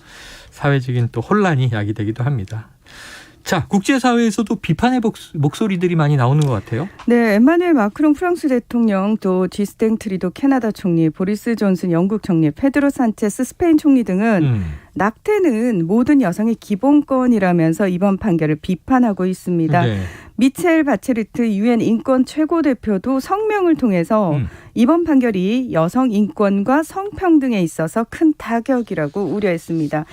사회적인 또 혼란이 야기되기도 합니다. 자, 국제사회에서도 비판의 목소리들이 많이 나오는 것 같아요. 네, 에마누엘 마크롱 프랑스 대통령, 또 지스탱 트리도 캐나다 총리, 보리스 존슨 영국 총리, 페드로 산체스 스페인 총리 등은 낙태는 모든 여성의 기본권이라면서 이번 판결을 비판하고 있습니다. 네. 미첼 바체르트 유엔 인권 최고대표도 성명을 통해서 이번 판결이 여성 인권과 성평등에 있어서 큰 타격이라고 우려했습니다.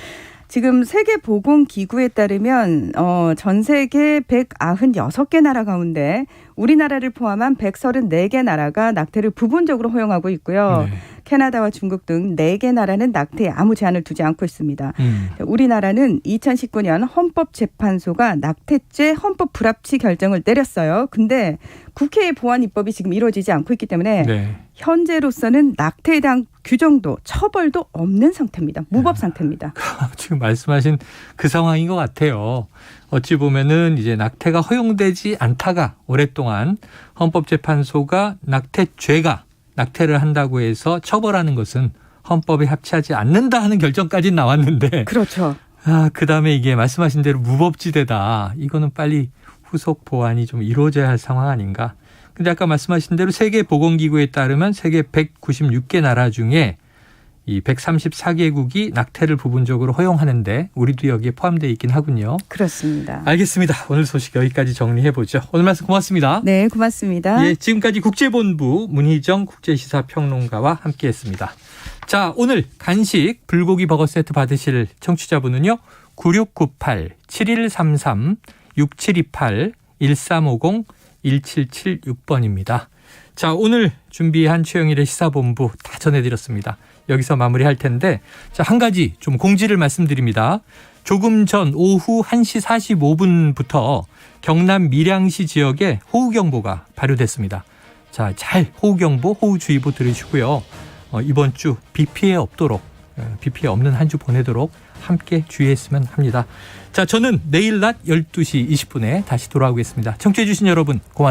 지금 세계보건기구에 따르면 전 세계 196개 나라 가운데 우리나라를 포함한 134개 나라가 낙태를 부분적으로 허용하고 있고요. 네. 캐나다와 중국 등 4개 나라는 낙태에 아무 제한을 두지 않고 있습니다. 우리나라는 2019년 헌법재판소가 낙태죄 헌법 불합치 결정을 내렸어요. 근데 국회의 보완 입법이 지금 이루어지지 않고 있기 때문에 네. 현재로서는 낙태에 대한 규정도 처벌도 없는 상태입니다. 무법 상태입니다. 지금 말씀하신 그 상황인 것 같아요. 어찌 보면은 이제 낙태가 허용되지 않다가 오랫동안 헌법재판소가 낙태를 한다고 해서 처벌하는 것은 헌법에 합치하지 않는다 하는 결정까지 나왔는데. 그렇죠. 그다음에 이게 말씀하신 대로 무법지대다. 이거는 빨리 후속 보완이 좀 이루어져야 할 상황 아닌가. 근데 아까 말씀하신 대로 세계보건기구에 따르면 세계 196개 나라 중에 이 134개국이 낙태를 부분적으로 허용하는데 우리도 여기에 포함되어 있긴 하군요. 그렇습니다. 알겠습니다. 오늘 소식 여기까지 정리해보죠. 오늘 말씀 고맙습니다. 네, 고맙습니다. 예, 지금까지 국제본부 문희정 국제시사평론가와 함께했습니다. 자, 오늘 간식 불고기 버거 세트 받으실 청취자분은요. 9698-7133-6728-1350-1776번입니다. 자, 오늘 준비한 최영일의 시사본부 다 전해드렸습니다. 여기서 마무리할 텐데 자, 한 가지 좀 공지를 말씀드립니다. 조금 전 오후 1시 45분부터 경남 밀양시 지역에 호우경보가 발효됐습니다. 자, 잘 호우경보, 호우주의보 들으시고요. 이번 주 비 피해 없도록, 비 피해 없는 한 주 보내도록 함께 주의했으면 합니다. 자, 저는 내일 낮 12시 20분에 다시 돌아오겠습니다. 청취해 주신 여러분 고맙습니다.